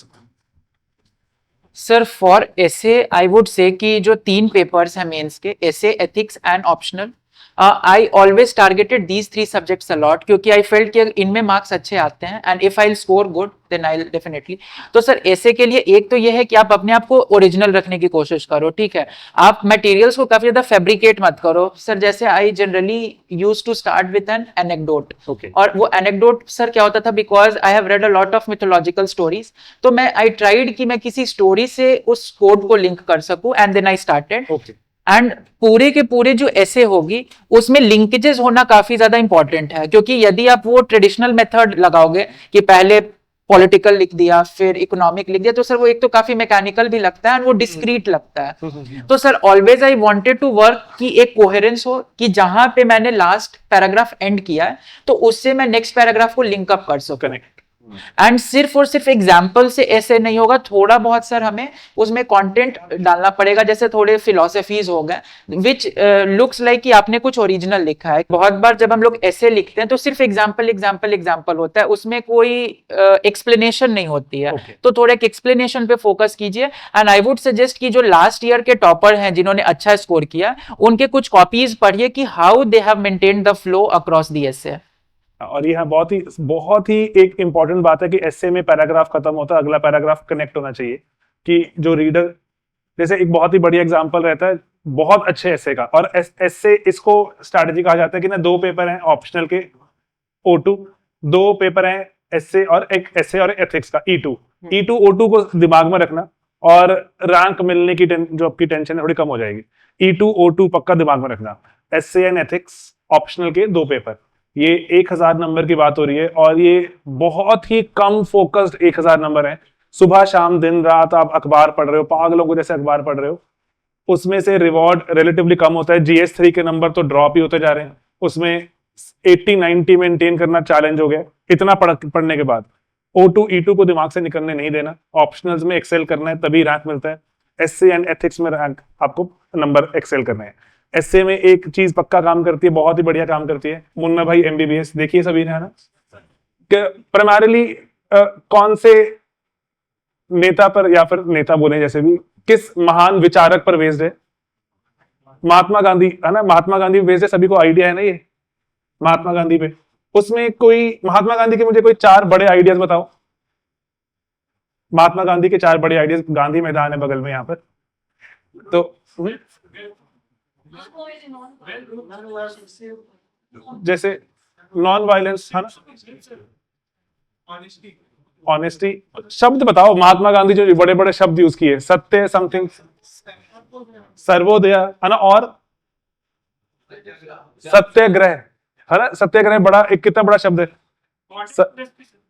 Sir for essay I would say कि जो 3 पेपर्स हैं मेंस के, essay, ethics and optional, I always targeted these 3 subjects a lot, क्योंकि आई फेल्ट कि इनमें मार्क्स अच्छे आते हैं and if I score good then I definitely. तो सर ऐसे के लिए एक तो ये है कि आप अपने आप को ओरिजिनल रखने की कोशिश करो, ठीक है. आप मटेरियल्स को काफी ज्यादा फैब्रिकेट मत करो सर. जैसे I generally use to start with an anecdote, और वो एनेक्डोट सर क्या होता था, because I have read a lot of mythological stories, तो मैं आई ट्राइड कि मैं किसी स्टोरी से उस कोड को लिंक कर सकूं and then I started. And पूरे के पूरे जो ऐसे होगी उसमें लिंकेजेस होना काफी ज्यादा इंपॉर्टेंट है, क्योंकि यदि आप वो ट्रेडिशनल मेथड लगाओगे कि पहले पॉलिटिकल लिख दिया फिर इकोनॉमिक लिख दिया, तो सर वो एक तो काफी मैकेनिकल भी लगता है और वो डिस्क्रीट लगता है. तो sir always I wanted to work कि एक कोहेरेंस हो, कि जहां पे मैंने लास्ट पैराग्राफ एंड किया है तो उससे मैं नेक्स्ट पैराग्राफ को लिंक अप कर सकूं. कनेक्ट. एंड सिर्फ और सिर्फ एग्जाम्पल से ऐसे नहीं होगा, थोड़ा बहुत सर हमें उसमें कंटेंट डालना पड़ेगा. जैसे थोड़े फिलोसफीज हो गए विच लुक्स लाइक कि आपने कुछ ओरिजिनल लिखा है. बहुत बार जब हम लोग ऐसे लिखते हैं तो सिर्फ एग्जाम्पल होता है, उसमें कोई एक्सप्लेनेशन नहीं होती है. तो थोड़ा एक एक्सप्लेनेशन पे फोकस कीजिए. एंड आई वुड सजेस्ट कि जो लास्ट ईयर के टॉपर हैं जिन्होंने अच्छा स्कोर किया, उनके कुछ कॉपीज पढ़िए कि how they have maintained the flow across the essay. और ये बहुत ही एक इंपॉर्टेंट बात है कि एसे में पैराग्राफ खत्म होता है, अगला पैराग्राफ कनेक्ट होना चाहिए, कि जो रीडर, जैसे एक बहुत ही बढ़िया एग्जांपल रहता है बहुत अच्छे एसे का, और एसे इसको स्ट्रैटेजी कहा जाता है कि ना 2 पेपर हैं ऑप्शनल के O2, 2 पेपर हैं एसे और एक एसे और एथिक्स का E2. O2 को दिमाग में रखना और रैंक मिलने की जो आपकी टेंशन है थोड़ी कम हो जाएगी. E2 O2 पक्का दिमाग में रखना. एसे एंड एथिक्स ऑप्शनल के 2 पेपर, ये 1000 नंबर की बात हो रही है और ये बहुत ही कम फोकस्ड 1000 नंबर है. सुबह शाम दिन रात आप अखबार पढ़ रहे हो, पागलों को जैसे अखबार पढ़ रहे हो, उसमें से रिवॉर्ड रिलेटिवली कम होता है. GS3 के नंबर तो ड्रॉप ही होते जा रहे हैं, उसमें 80-90 मेंटेन करना चैलेंज हो गया इतना पढ़ने के बाद. O2 E2 को दिमाग से निकलने नहीं देना, ऑप्शनल्स में एक्सेल करना है तभी रैंक मिलता है. एसए एंड एथिक्स में रैंक आपको नंबर एक्सेल करने हैं। एसए में एक चीज पक्का काम करती है, बहुत ही बढ़िया काम करती है, मुन्ना भाई एमबीबीएस देखिए सभी ने, है ना, प्राइमरीली कौन से नेता पर, या फिर नेता बोले जैसे भी, किस महान विचारक पर बेस्ड है? महात्मा गांधी, है ना, महात्मा गांधी बेस्ड है, सभी को आइडिया है ना ये महात्मा गांधी पे। उसमें कोई महात्मा गांधी के मुझे कोई 4 बड़े आइडियाज बताओ। महात्मा गांधी के 4 बड़े आइडियाज, गांधी मैदान है बगल में यहाँ पर, तो जैसे नॉन वायलेंस, है ना, ऑनेस्टी, शब्द बताओ महात्मा गांधी जो बड़े बड़े शब्द यूज किए, सत्य समथिंग, सर्वोदय, है ना, और सत्याग्रह, है ना, सत्याग्रह बड़ा, एक कितना बड़ा शब्द है,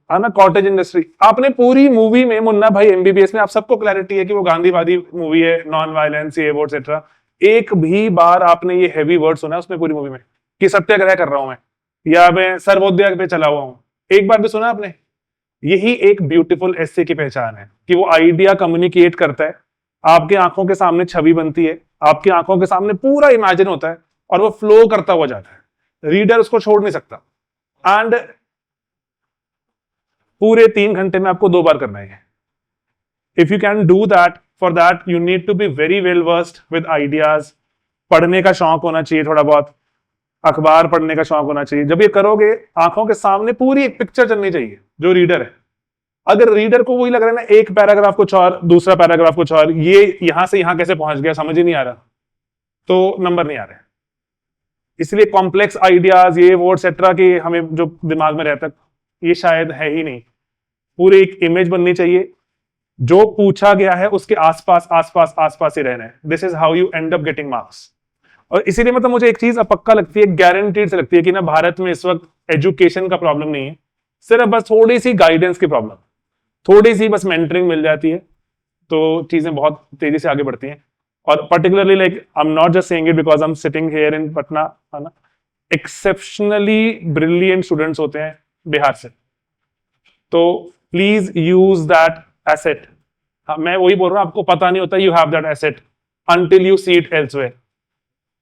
है ना, कॉटेज इंडस्ट्री। आपने पूरी मूवी में, मुन्ना भाई एमबीबीएस में, आप सबको क्लैरिटी है कि वो गांधीवादी मूवी है, नॉन वायलेंस, ये वो एटसेट्रा। एक भी बार आपने ये हैवी वर्ड सुना उसमें पूरी मूवी में कि सत्याग्रह कर रहा हूं मैं, या मैं सर्वोदय पे चला हुआ हूं? एक बार भी सुना आपने? यही एक ब्यूटीफुल एस्से की पहचान है कि वो आइडिया कम्युनिकेट करता है, आपके आंखों के सामने छवि बनती है, आपकी आंखों के सामने पूरा इमेजिन होता है और वो फ्लो करता हुआ जाता है, रीडर उसको छोड़ नहीं सकता। एंड पूरे 3 घंटे में आपको 2 बार करना है। If you can do that, for that you need to be very well versed with ideas. पढ़ने का शौक होना चाहिए, थोड़ा बहुत अखबार पढ़ने का शौक होना चाहिए। जब ये करोगे, आंखों के सामने पूरी एक पिक्चर चलनी चाहिए जो रीडर है। अगर रीडर को वही लग रहा है ना, एक पैराग्राफ कुछ और, दूसरा पैराग्राफ कुछ और, ये यहां से यहां कैसे पहुंच गया समझ ही नहीं आ रहा, तो नंबर नहीं आ रहे। इसलिए कॉम्प्लेक्स आइडियाज, ये वो एटसेट्रा के हमें जो दिमाग में रहता है, ये शायद है ही नहीं। पूरी एक इमेज बननी चाहिए, जो पूछा गया है उसके आसपास आसपास आसपास ही रहना है। This is how you and up getting marks. और इसीलिए मतलब मुझे एक चीज अब पक्का लगती है, गारंटीड से लगती है कि ना, भारत में इस वक्त एजुकेशन का प्रॉब्लम नहीं है, सिर्फ बस थोड़ी सी गाइडेंस की प्रॉब्लम, थोड़ी सी बस मेंटरिंग मिल जाती है तो चीजें बहुत तेजी से आगे बढ़ती हैं। और particularly like I am not just saying it because I am sitting here in Patna, है ना, एक्सेप्शनली ब्रिलियंट स्टूडेंट्स होते हैं बिहार से, तो प्लीज यूज दैट एसेट। मैं वही बोल रहा हूं, आपको पता नहीं होता you have that asset until you see it elsewhere.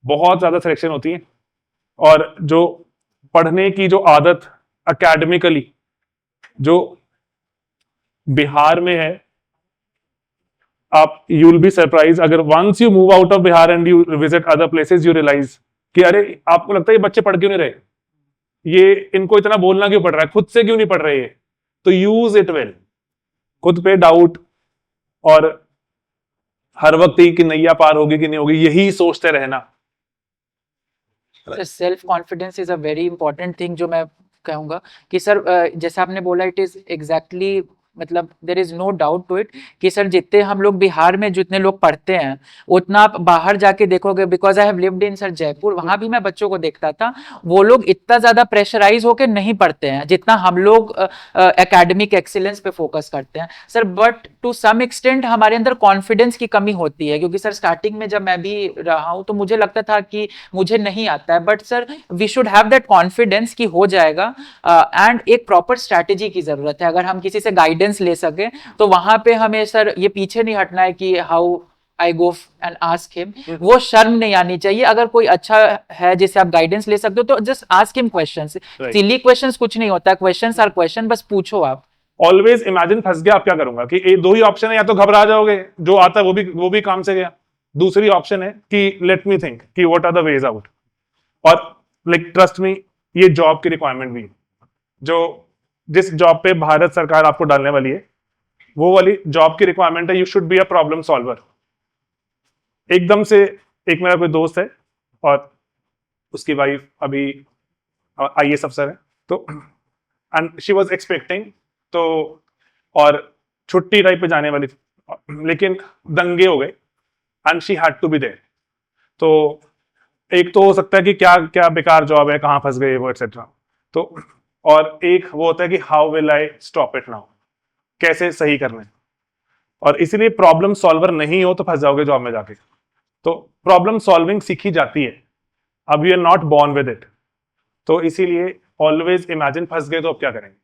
बहुत ज्यादा सिलेक्शन होती है, और जो पढ़ने की जो आदत एकेडमिकली जो बिहार में है, आप यू विल बी सरप्राइज अगर once you move out of Bihar and you visit other places, you realize कि अरे, आपको लगता है ये बच्चे पढ़ क्यों नहीं रहे, ये इनको इतना बोलना क्यों पड़ रहा है, खुद से क्यों नहीं पढ़ रहे ये? तो यूज इट वेल। खुद पे डाउट, और हर वक्त ही कि नैया पार होगी कि नहीं होगी, यही सोचते रहना। Self confidence is a very important thing, जो मैं कहूंगा कि सर जैसे आपने बोला, इट इज एग्जैक्टली, मतलब there is no doubt to it कि सर जितने हम लोग बिहार में जितने लोग पढ़ते हैं, उतना आप बाहर जाके देखोगे, because I have lived in sir Jaipur, वहां भी मैं बच्चों को देखता था, वो लोग इतना ज्यादा प्रेशराइज होकर नहीं पढ़ते हैं जितना हम लोग एकेडमिक एक्सीलेंस पे फोकस करते हैं sir. But to some extent हमारे अंदर कॉन्फिडेंस की कमी होती है, क्योंकि सर स्टार्टिंग में जब मैं भी रहा हूं तो मुझे लगता था कि मुझे नहीं आता है, but sir we should have that confidence कि हो जाएगा। एंड एक प्रॉपर स्ट्रैटेजी की जरूरत है। अगर हम किसी से गाइडेंस ले सके तो वहां पे हमें सर ये पीछे नहीं हटना है कि how I go and ask him, वो शर्म नहीं आनी चाहिए। अगर कोई अच्छा है जिसे आप गाइडेंस ले सकते हो तो just ask him questions. Silly questions कुछ नहीं होता, क्वेश्चंस आर क्वेश्चन, बस पूछो आप। ऑलवेज इमेजिन फंस गया आप क्या करूंगा, कि 2 ही ऑप्शन है, या तो घबरा जाओगे, जो आता है वो भी काम से गया। दूसरी ऑप्शन है कि लेट मी थिंक कि what are the ways out. और लाइक ट्रस्ट मी, ये जॉब की रिक्वायरमेंट भी, जो जिस जॉब पे भारत सरकार आपको डालने वाली है, वो वाली जॉब की रिक्वायरमेंट है, you should be a problem solver. एकदम से, एक मेरा कोई दोस्त है और उसकी वाइफ अभी आईएएस अफसर है, तो एंड शी वाज एक्सपेक्टिंग, तो और छुट्टी टाइप पे जाने वाली, लेकिन दंगे हो गए and she had to be there. तो एक तो हो सकता है कि क्या क्या बेकार जॉब है, कहाँ फंस गए वो एटसेट्रा, तो और एक वो होता है कि how will I stop it now, कैसे सही करना है। और इसीलिए प्रॉब्लम सॉल्वर नहीं हो तो फंस जाओगे जॉब में जाके। तो प्रॉब्लम सॉल्विंग सीखी जाती है, अब you are not born with it. तो इसीलिए ऑलवेज इमेजिन, फंस गए तो अब क्या करेंगे,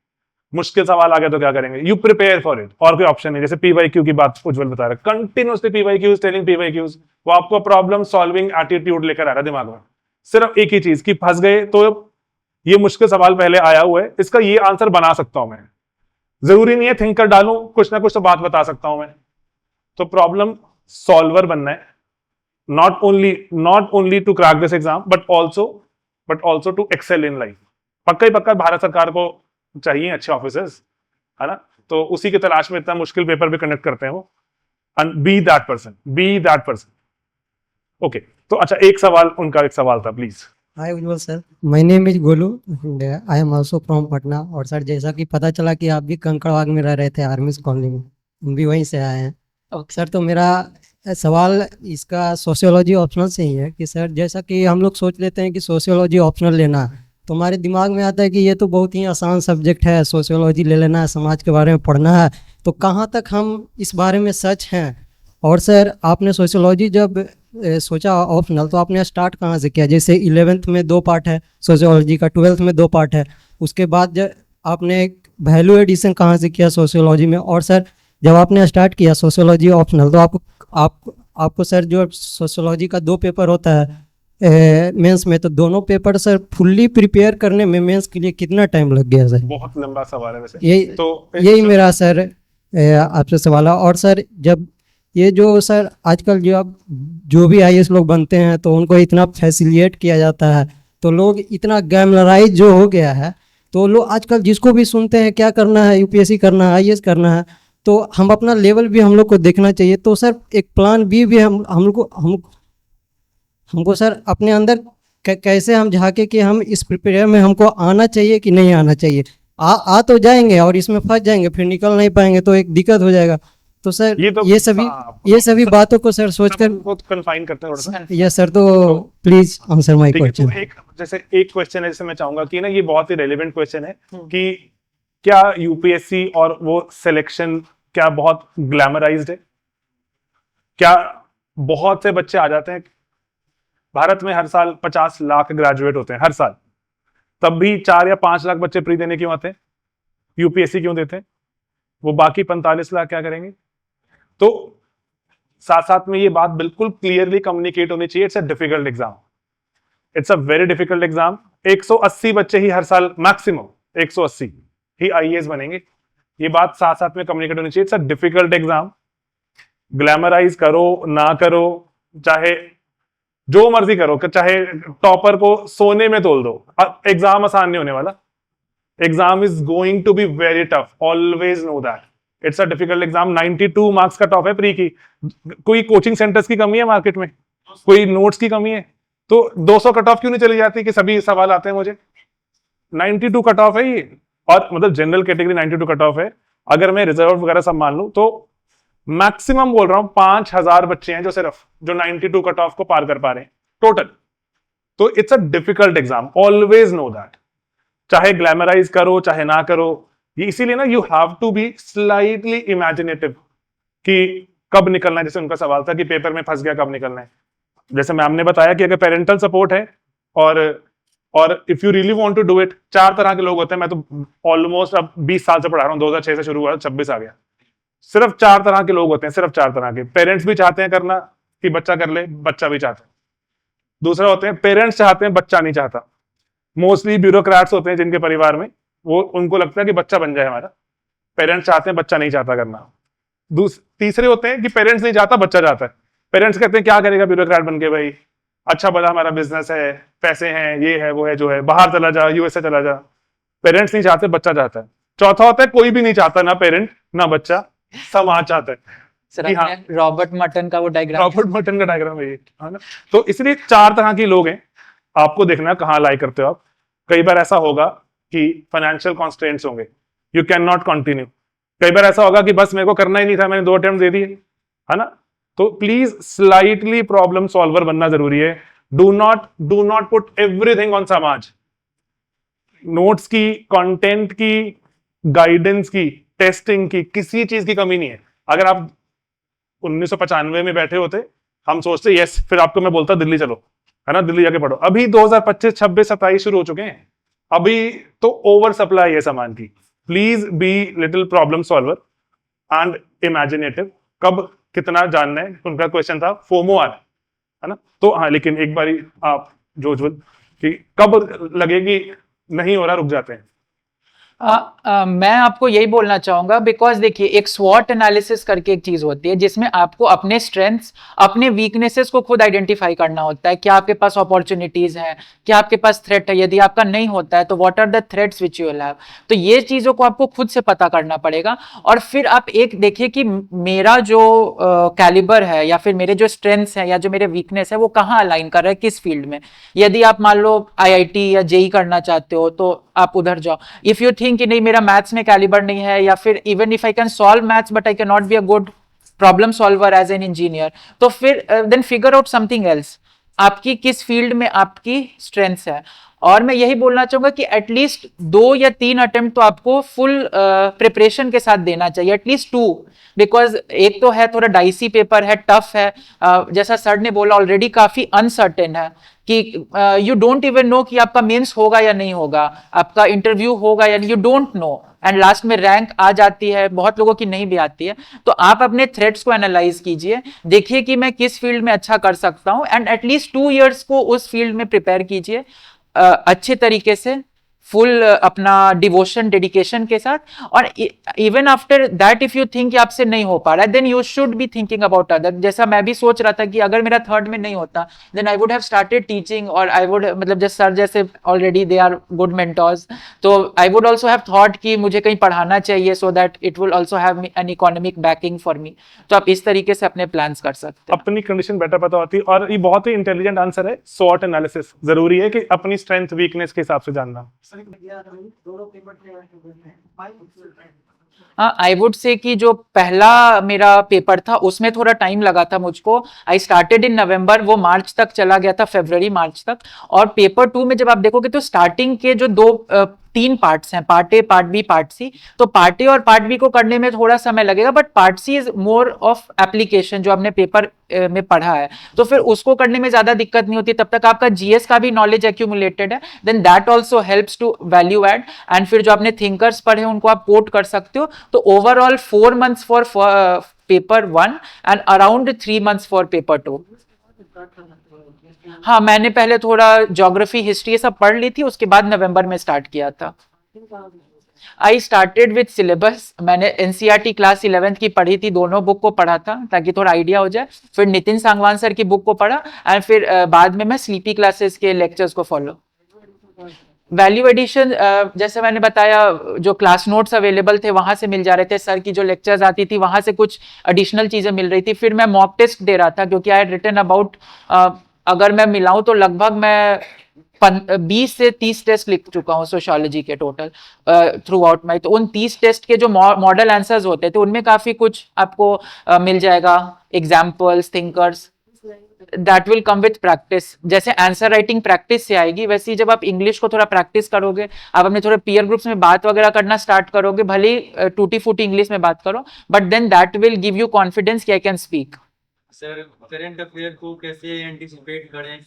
मुश्किल सवाल आ गया तो क्या करेंगे, यू प्रिपेयर फॉर इट, और कोई ऑप्शन नहीं। जैसे पीवाईक्यू की बात उज्जवल बता रहा है, कंटिन्यूसली पीवाईक्यूज टेलिंग पीवाईक्यूज, वो आपको प्रॉब्लम सॉल्विंग एटीट्यूड लेकर आ रहा है दिमाग में, सिर्फ एक ही चीज की फंस गए तो ये मुश्किल सवाल पहले आया हुआ है, इसका ये आंसर बना सकता हूं मैं, जरूरी नहीं है थिंकर डालूं, कुछ ना कुछ तो बात बता सकता हूं मैं। तो प्रॉब्लम सॉल्वर बनना है, not only to crack this exam but also to excel in life. पक्का ही पक्का भारत सरकार को चाहिए अच्छे ऑफिसर्स, है ना, तो उसी की तलाश में इतना मुश्किल पेपर भी कंडक्ट करते हैं वो, and be that person. Okay, तो अच्छा एक सवाल था please. Hi Ujjwal sir, my name is Golu and I am also from Patna. और सर जैसा कि पता चला कि आप भी कंकड़बाग में रह रहे थे आर्मी कॉलोनी में, हम भी वहीं से आए हैं। सर तो मेरा सवाल इसका सोशियोलॉजी ऑप्शनल से ही है कि सर जैसा कि हम लोग सोच लेते हैं कि सोशियोलॉजी ऑप्शनल लेना है, तो हमारे दिमाग में आता है कि ये तो बहुत ही आसान सब्जेक्ट है, सोशियोलॉजी ले लेना है, समाज के बारे में पढ़ना है, तो कहाँ तक हम इस बारे में सच हैं। और सर आपने सोशियोलॉजी जब सोचा ऑप्शनल, तो आपने स्टार्ट कहाँ से किया? जैसे 11th में 2 पार्ट है सोशियोलॉजी का, 12th में 2 पार्ट है, उसके बाद आपने वैल्यू एडिशन कहाँ से किया सोशियोलॉजी में? और सर जब आपने स्टार्ट किया सोशियोलॉजी ऑप्शनल, तो आपको सर जो सोशियोलॉजी का 2 पेपर होता है मेंस में, तो दोनों पेपर सर फुल्ली प्रिपेयर करने में मेंस के लिए कितना टाइम लग गया सर? बहुत लंबा सवाल है वैसे, यही मेरा सर आपसे सवाल है। और सर जब ये जो सर आजकल जो भी IAS लोग बनते हैं तो उनको इतना फैसिलिटेट किया जाता है, तो लोग इतना गैमलराइज जो हो गया है, तो लोग आजकल जिसको भी सुनते हैं क्या करना है, UPSC करना है, IAS करना है, तो हम अपना लेवल भी हम लोग को देखना चाहिए। तो सर एक प्लान भी हमको सर अपने अंदर कैसे हम झांके कि हम इस प्रिपेयर में हमको आना चाहिए कि नहीं आना चाहिए। आ तो जाएंगे और इसमें फंस जाएंगे, फिर निकल नहीं पाएंगे तो एक दिक्कत हो जाएगा। तो सर ये सभी बातों को सर सोचकर बहुत कन्फाइन करते हैं थोड़ा सा। यस सर, तो प्लीज आंसर माय ठीक है, तो क्वेश्चन। एक क्वेश्चन है जिसे मैं चाहूंगा कि ना, ये बहुत ही रेलेवेंट क्वेश्चन है कि क्या UPSC और वो सिलेक्शन क्या बहुत ग्लैमराइज्ड है? क्या बहुत से बच्चे आ जाते हैं? भारत में हर साल 50 लाख ग्रेजुएट होते हैं हर साल, तब भी 4 या 5 लाख बच्चे प्री देने क्यों आते हैं? UPSC क्यों देते हैं? वो बाकी 45 लाख क्या करेंगे? तो साथ साथ में ये बात बिल्कुल क्लियरली कम्युनिकेट होनी चाहिए, it's a difficult exam, it's a very difficult exam. 180 बच्चे ही हर साल, मैक्सिमम 180 ही IAS बनेंगे, ये बात साथ साथ में कम्युनिकेट होनी चाहिए। It's a difficult exam, glamorise करो ना करो, चाहे जो मर्जी करो, चाहे टॉपर को सोने में तोल दो, एग्जाम आसान नहीं होने वाला। Exam is going to be very tough, always know that. It's a difficult exam. 92 marks का टॉप है प्री की। कोई कोचिंग सेंटर्स की कमी है मार्केट में? कोई नोट्स की कमी है? तो 200 कट ऑफ क्यों नहीं चली जाती कि सभी सवाल आते हैं मुझे? 92 कट ऑफ है ये, और मतलब जनरल कैटेगरी 92 कट ऑफ है। अगर मैं रिजर्व वगैरह सब मान लूं तो मैक्सिमम बोल रहा हूं 5000 बच्चे हैं जो 92 कट ऑफ को पार कर पा रहे हैं टोटल। तो it's a difficult exam, always know that. चाहे ग्लैमराइज करो चाहे ना करो, ये इसीलिए ना you have to be slightly imaginative कि कब निकलना है। जैसे उनका सवाल था कि पेपर में फंस गया कब निकलना है, जैसे मैम ने बताया कि अगर पेरेंटल सपोर्ट है और if you really want to do it, 4 तरह के लोग होते हैं। मैं तो ऑलमोस्ट अब 20 साल से पढ़ा रहा हूँ, 2006 से शुरू हुआ, 26 आ गया। सिर्फ 4 तरह के लोग होते हैं, सिर्फ 4 तरह के। पेरेंट्स भी चाहते हैं करना कि बच्चा कर ले, बच्चा भी चाहता है। दूसरा होते हैं पेरेंट्स चाहते हैं, बच्चा नहीं चाहता। मोस्टली ब्यूरोक्रेट्स होते हैं जिनके परिवार में, वो उनको लगता है कि बच्चा बन जाए हमारा, पेरेंट्स चाहते हैं, बच्चा नहीं चाहता करना। तीसरे होते हैं कि पेरेंट्स नहीं चाहता, बच्चा चाहता है। पेरेंट्स कहते हैं क्या करेगा ब्यूरोक्रेट बन के, भाई अच्छा भला हमारा बिजनेस है, पैसे हैं, ये है वो है जो है, बाहर चला जा, USA चला जा। पेरेंट्स नहीं चाहते, बच्चा चाहता है। चौथा होता है कोई भी नहीं चाहता, ना पेरेंट ना बच्चा, समाज चाहता है। सर हाँ, रॉबर्ट मर्टन का वो डायग्राम, रॉबर्ट मर्टन का डायग्राम है ये, है ना। तो इसलिए 4 तरह के लोग हैं, आपको देखना है कहाँ लाई करते हो आप। कई बार ऐसा होगा कि फाइनेंशियल कॉन्स्ट्रेंट्स होंगे, यू कैन नॉट कंटिन्यू। कई बार ऐसा होगा कि बस मेरे को करना ही नहीं था, मैंने 2 अटेम्प्ट दे दिए, है ना। तो प्लीज स्लाइटली प्रॉब्लम सॉल्वर बनना जरूरी है। Do not put everything on समाज। नोट्स की, कंटेंट की, गाइडेंस की, टेस्टिंग की, किसी चीज की कमी नहीं है। अगर आप 1995 में बैठे होते, हम सोचते यस, फिर आपको मैं बोलता दिल्ली चलो, है ना, दिल्ली जाके पढ़ो। अभी 2025, 26, 27 शुरू हो चुके हैं, अभी तो ओवर सप्लाई है सामान की। Please be little problem solver and imaginative. कब कितना जानना है, उनका क्वेश्चन था फोमो आ रहा है ना, तो हाँ, लेकिन एक बारी आप जोजवल कि कब लगे कि नहीं हो रहा, रुक जाते हैं। मैं आपको यही बोलना चाहूंगा, बिकॉज देखिए एक स्वॉट एनालिसिस करके एक चीज होती है जिसमें आपको अपने स्ट्रेंथ्स, अपने वीकनेसेस को खुद आइडेंटिफाई करना होता है। क्या आपके पास अपॉर्चुनिटीज हैं, क्या आपके पास थ्रेट है, यदि आपका नहीं होता है तो what are the threats which you will have. तो ये चीजों को आपको खुद से पता करना पड़ेगा, और फिर आप एक देखिए कि मेरा जो कैलिबर है या फिर मेरे जो स्ट्रेंथ्स हैं या जो मेरे वीकनेस है वो कहाँ अलाइन कर रहा है, किस फील्ड में। यदि आप मान लो IIT या JEE करना चाहते हो तो आप उधर जाओ। इफ यू थिंक कि नहीं मेरा मैथ्स में कैलिबर नहीं है, या फिर even if I can solve maths but I can not be a good problem solver as an engineer, तो फिर then figure out something else, आपकी किस फील्ड में आपकी स्ट्रेंथ्स है। और मैं यही बोलना चाहूंगा कि एटलीस्ट 2 या 3 अटेम्प्ट तो आपको फुल प्रिपरेशन के साथ देना चाहिए, एटलीस्ट 2, बिकॉज एक तो है थोड़ा डाइसी पेपर है, टफ है, जैसा सर ने बोला ऑलरेडी काफी अनसर्टेन है कि यू डोंट इवन नो कि आपका मेंस होगा या नहीं होगा, आपका इंटरव्यू होगा या नहीं, you don't know, and last में रैंक आ जाती है, बहुत लोगों की नहीं भी आती है। तो आप अपने थ्रेट्स को एनालाइज कीजिए, देखिए कि मैं किस फील्ड में अच्छा कर सकता हूं, एंड एटलीस्ट 2 इयर्स को उस फील्ड में प्रिपेयर कीजिए अच्छे तरीके से, फुल अपना डिवोशन डेडिकेशन के साथ। और even after that if you think आपसे नहीं हो पा रहा है, then you should be thinking about other. जैसा मैं भी सोच रहा था कि अगर मेरा 3rd में नहीं होता then I would have started teaching, और आई वुड मतलब जैसे सर जैसे already they are good mentors, तो I would also have thought कि मुझे कहीं पढ़ाना चाहिए so that it will also have an economic backing for me. तो आप इस तरीके से अपने प्लान्स कर सकते हैं। अपनी कंडीशन बेटर पता होती है, और ये बहुत ही इंटेलिजेंट आंसर है। स्वॉट एनालिसिस जरूरी है कि अपनी स्ट्रेंथ वीकनेस के हिसाब से जानना। हाँ, आई वुड से कि जो पहला मेरा पेपर था उसमें थोड़ा टाइम लगा था मुझको। आई स्टार्टेड इन नवंबर, वो मार्च तक चला गया था, फरवरी मार्च तक। और पेपर 2 में जब आप देखोगे तो स्टार्टिंग के जो 3 पार्ट्स हैं, part A, part B, part C, तो पार्ट ए और पार्ट बी को करने में थोड़ा समय लगेगा, but part C is more of application, जो आपने पेपर में पढ़ा है, तो फिर उसको करने में ज्यादा दिक्कत नहीं होती। तब तक आपका GS का भी नॉलेज एक्यूमुलेटेड है, then that also helps to value add, and फिर जो आपने थिंकर्स पढ़े उनको आप कोट कर सकते हो। तो overall 4 months for paper 1 and around 3 months for paper 2। हाँ, मैंने पहले थोड़ा ज्योग्राफी, हिस्ट्री ये सब पढ़ ली थी, उसके बाद नवंबर में स्टार्ट किया था। I started with syllabus. मैंने NCERT क्लास 11th की पढ़ी थी, दोनों बुक को पढ़ा था ताकि थोड़ा आइडिया हो जाए। फिर नितिन सांगवान सर की बुक को पढ़ा, एंड फिर बाद में मैं स्लीपी क्लासेस के लेक्चर्स को फॉलो। वैल्यू एडिशन, जैसे मैंने बताया, जो क्लास नोट्स अवेलेबल थे वहां से मिल जा रहे थे, सर की जो लेक्चर्स आती थी वहां से कुछ एडिशनल चीजें मिल रही थी। फिर मैं मॉक टेस्ट दे रहा था, क्योंकि आई हैड रिटन अबाउट, अगर मैं मिलाऊं तो लगभग मैं 20 से 30 टेस्ट लिख चुका हूँ सोशियोलॉजी के टोटल थ्रू आउट माई। तो उन 30 टेस्ट के जो मॉडल आंसर्स होते थे उनमें काफी कुछ आपको मिल जाएगा, examples, thinkers. That will come with practice. जैसे आंसर राइटिंग प्रैक्टिस से आएगी, वैसे ही जब आप इंग्लिश को थोड़ा प्रैक्टिस करोगे, आप अपने थोड़े पीयर ग्रुप्स में बात वगैरह करना स्टार्ट करोगे, भले ही टूटी फूटी इंग्लिश में बात करो, but then that will give you confidence कि I can speak. Sir, current affair को कैसे एंटिसिपेट करें,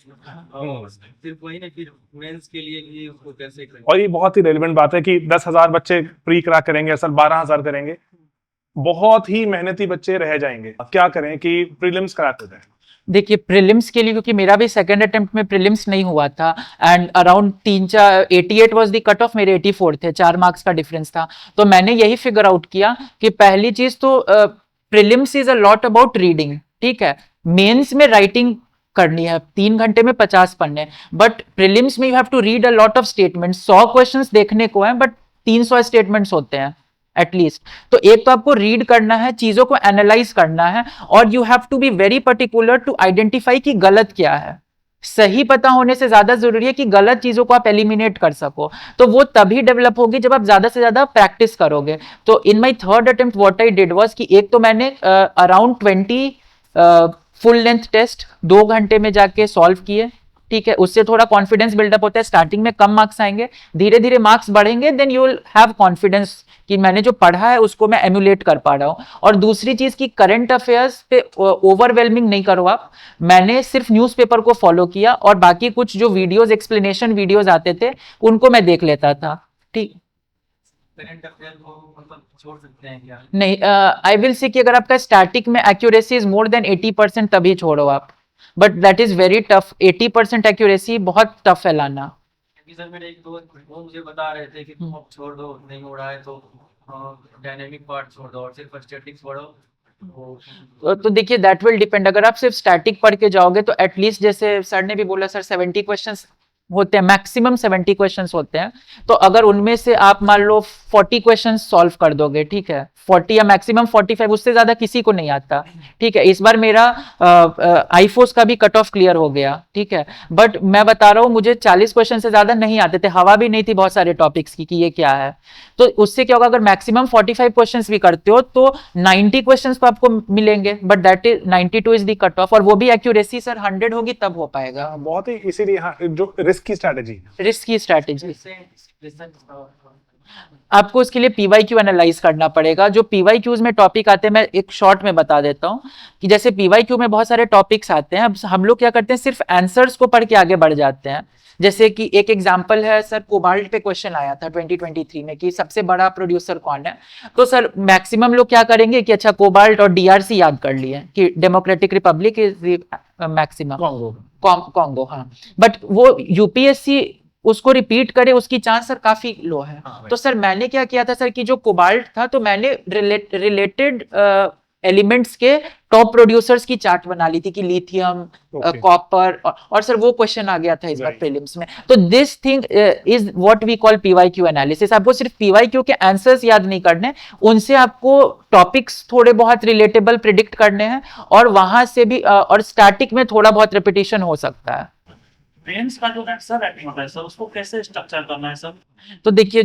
और सिर्फ वही नहीं, फिर मेंस के लिए भी उसको कैसे करें। और ये बहुत ही रेलिवेंट बात है कि 10,000 बच्चे प्री क्रैक करेंगे, असल 12,000 करेंगे, बहुत ही मेहनती बच्चे रह जाएंगे। क्या करें कि प्रीलिम्स क्रैक हो जाए। देखिए प्रीलिम्स के लिए, क्योंकि मेरा भी सेकंड अटेम्प्ट में प्रीलिम्स नहीं हुआ था, and around 88 was the cut off, मेरे 84 थे, 4 मार्क्स का डिफरेंस था। तो मैंने यही फिगर आउट किया कि पहली चीज तो prelims is a lot about reading, ठीक है। मेंस में राइटिंग करनी है, 3 घंटे में 50 पन्ने, बट प्रीलिम्स में you have to read a lot of statements. 100 questions देखने को हैं, बट 300 स्टेटमेंट्स होते हैं एटलीस्ट। तो एक तो आपको रीड करना है, चीजों को एनालाइज करना है, और you have to be very particular to identify कि गलत क्या है। सही पता होने से ज्यादा जरूरी है कि गलत चीजों को आप एलिमिनेट कर सको। तो वो तभी डेवलप होगी जब आप ज्यादा से ज्यादा प्रैक्टिस करोगे। तो इन माई 3rd attempt what I did was कि एक तो मैंने अराउंड 20 फुल लेंथ टेस्ट 2 घंटे में जाके सॉल्व किए, ठीक है। उससे थोड़ा कॉन्फिडेंस बिल्डअप होता है। स्टार्टिंग में कम मार्क्स आएंगे, धीरे धीरे मार्क्स बढ़ेंगे, then you will have confidence कि मैंने जो पढ़ा है उसको मैं एम्यूलेट कर पा रहा हूँ। और दूसरी चीज कि करंट अफेयर्स पे ओवरवेलमिंग नहीं करो आप। मैंने सिर्फ न्यूज़पेपर को फॉलो किया, और बाकी कुछ जो वीडियोस, एक्सप्लेनेशन वीडियोस आते थे उनको मैं देख लेता था, ठीक। करंट अफेयर को मतलब छोड़ सकते हैं क्या? नहीं, आई विल से कि अगर आपका स्टैटिक में एक्यूरेसी इज मोर देन 80% तभी छोड़ो आप, but that is very tough. 80% accuracy बहुत टफ है लाना। क्योंकि सर मेरे एक दोस्त वो मुझे बता रहे थे कि तुम अब छोड़ दो, नहीं हो रहा है तो डायनेमिक पार्ट छोड़ दो और सिर्फ स्टैटिक्स पढ़ो। तो देखिए दैट विल डिपेंड। अगर आप सिर्फ स्टैटिक पढ़ के जाओगे तो एटलीस्ट, जैसे सर ने भी बोला सर 70 क्वेश्चंस होते हैं, मैक्सिमम 70 क्वेश्चंस होते हैं। तो अगर उनमें से आप मान लो 40 क्वेश्चंस सॉल्व कर दोगे, ठीक है, 40 या मैक्सिमम 45, उससे ज्यादा किसी को नहीं आता, ठीक है। इस बार मेरा आईफोस का भी कट ऑफ क्लियर हो गया, ठीक है, बट मैं बता रहा हूँ मुझे 40 क्वेश्चन से ज्यादा नहीं आते थे, हवा भी नहीं थी बहुत सारे टॉपिक्स की कि ये क्या है। तो उससे क्या होगा, अगर मैक्सिमम 45 क्वेश्चंस भी करते हो तो 90 क्वेश्चंस तो आपको मिलेंगे, but that is 92 is the cut off, और वो भी एक्यूरेसी सर 100 होगी तब हो पाएगा। बहुत ही, इसीलिए हाँ, जो रिस्क की स्ट्रैटेजी, रिस्क की स्ट्रैटेजी, आपको उसके लिए पीवाईक्यू एनालाइज करना पड़ेगा। जो पीवाईक्यूज में टॉपिक आते हैं, मैं एक शॉर्ट में बता देता हूं कि जैसे पीवाईक्यू में बहुत सारे टॉपिक्स आते हैं, अब हम लोग क्या करते हैं सिर्फ आंसर्स को पढ़ के आगे बढ़ जाते हैं। जैसे कि एक एग्जांपल है सर, कोबाल्ट पे क्वेश्चन आया था 2023 में कि सबसे बड़ा प्रोड्यूसर कौन है। तो सर मैक्सिमम लोग क्या करेंगे कि अच्छा कोबाल्ट और डीआरसी याद कर लिए कि democratic Republic is maximum, Congo, हाँ, बट वो यूपीएससी उसको रिपीट करे उसकी चांस सर काफी लो है। तो सर मैंने क्या किया था सर कि जो कोबाल्ट था तो मैंने रिलेटेड एलिमेंट्स के टॉप प्रोड्यूसर्स की चार्ट बना ली थी कि लिथियम, कॉपर, और सर वो क्वेश्चन आ गया था इस बार प्रीलिम्स में। तो this thing is what we call PYQ analysis. आपको सिर्फ पीवाईक्यू के आंसर्स याद नहीं करने, उनसे आपको टॉपिक्स थोड़े बहुत रिलेटेबल प्रिडिक्ट करने हैं, और वहां से भी और स्टैटिक में थोड़ा बहुत रिपीटिशन हो सकता है। मेंस का जो सर राइटिंग होता है सर, उसको कैसे स्ट्रक्चर करना है सर? तो देखिए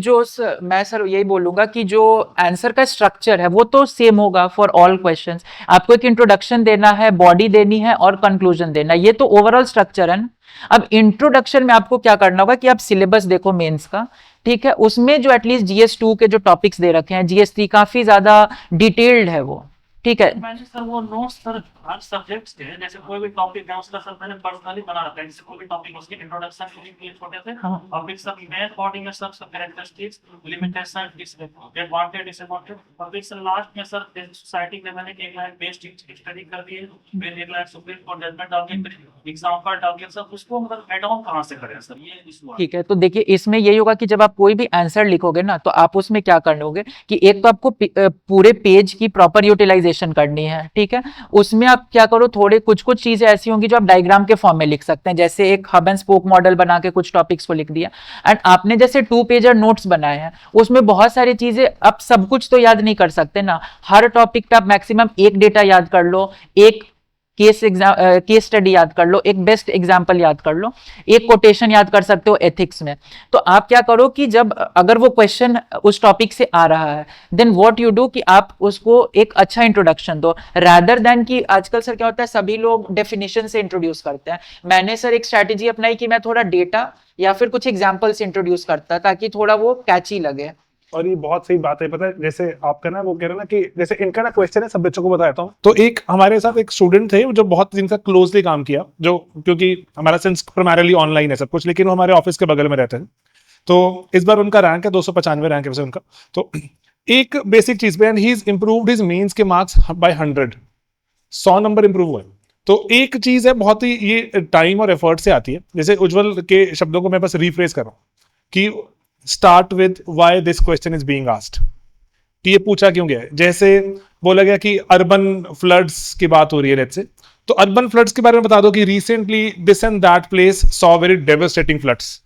मैं सर यही बोलूंगा कि जो आंसर का स्ट्रक्चर है वो तो सेम होगा फॉर ऑल क्वेश्चंस। आपको एक इंट्रोडक्शन देना है, बॉडी देनी है और कंक्लूजन देना है, ये तो ओवरऑल स्ट्रक्चर है ना। अब इंट्रोडक्शन में आपको क्या करना होगा कि आप सिलेबस देखो मेंस का, ठीक है, उसमें जो एटलीस्ट GS2 के जो टॉपिक्स दे रखे हैं, GS3 काफी ज्यादा डिटेल्ड है वो, ठीक है। मैंने सर वो नोट्स सर हर सब्जेक्ट्स के, जैसे कोई भी टॉपिक है उसका सर मैंने पर्सनली बना रखा है, जैसे कोई भी टॉपिक उसके इंट्रोडक्शन के छोटे से, और फिर सब मेन बॉडी में सब कैरेक्टरिस्टिक्स, लिमिटेशन, एडवांटेज, डिसएडवांटेज, और फिर सर लास्ट में सर सोसाइटी में मैंने एक लाइन बेस्ड स्टडी कर दी है, फिर एक लाइन सुप्रीम कोर्ट जजमेंट डाल के, फिर एग्जांपल डाल के, सर उसको मतलब ऐड ऑन कहां से करें सर, ये इशू है। ठीक है, तो देखिए इसमें यही होगा कि जब आप कोई भी आंसर लिखोगे ना तो आप उसमें क्या करनोगे कि एक तो आपको पूरे पेज की प्रॉपर यूटिलाइजेशन करनी है, ठीक है। उसमें आप क्या करो, थोड़े कुछ चीजें ऐसी होंगी जो आप डायग्राम के फॉर्म में लिख सकते हैं, जैसे एक हब एंड स्पोक मॉडल बना के कुछ टॉपिक्स को लिख दिया। एंड आपने जैसे 2 पेजर नोट्स बनाए हैं, उसमें बहुत सारी चीजें, आप सब कुछ तो याद नहीं कर सकते ना, हर टॉपिक पे आप मैक्सिमम एक डेटा याद कर लो, एक केस स्टडी याद कर लो, एक बेस्ट एग्जांपल याद कर लो, एक कोटेशन याद कर सकते हो एथिक्स में। तो आप क्या करो कि जब अगर वो क्वेश्चन उस टॉपिक से आ रहा है, देन व्हाट यू डू कि आप उसको एक अच्छा इंट्रोडक्शन दो, रादर देन कि आजकल सर क्या होता है सभी लोग डेफिनेशन से इंट्रोड्यूस करते हैं। मैंने सर एक स्ट्रैटेजी अपनाई कि मैं थोड़ा डेटा या फिर कुछ एग्जाम्पल्स इंट्रोड्यूस करता ताकि थोड़ा वो कैची लगे। और ये बहुत सही बात है, पता है, जैसे आपका ना वो कह रहे हैं ना कि जैसे इनका ना क्वेश्चन है, सब बच्चों को बताता हूँ। तो एक हमारे साथ एक स्टूडेंट थे जो बहुत दिन तक क्लोजली काम किया, जो क्योंकि हमारा सेंस प्राइमरीली ऑनलाइन है सब कुछ, लेकिन वो हमारे ऑफिस के बगल में रहते हैं। तो इस बार उनका रैंक है 295 रैंक है वैसे उनका। तो एक बेसिक चीज पे, and he is improved his mains के मार्क्स बाय 100 नंबर इंप्रूव हुए। तो एक चीज है बहुत ही, ये टाइम और एफर्ट से आती है। जैसे उज्जवल के शब्दों को मैं बस रिफ्रेज कर रहा हूँ कि start with why this question is being asked, कि ये पूछा क्यों गया है। जैसे बोला गया कि अर्बन फ्लड्स की बात हो रही है, लेट्स से, तो अर्बन फ्लड्स के बारे में बता दो कि recently this and that place saw very devastating floods,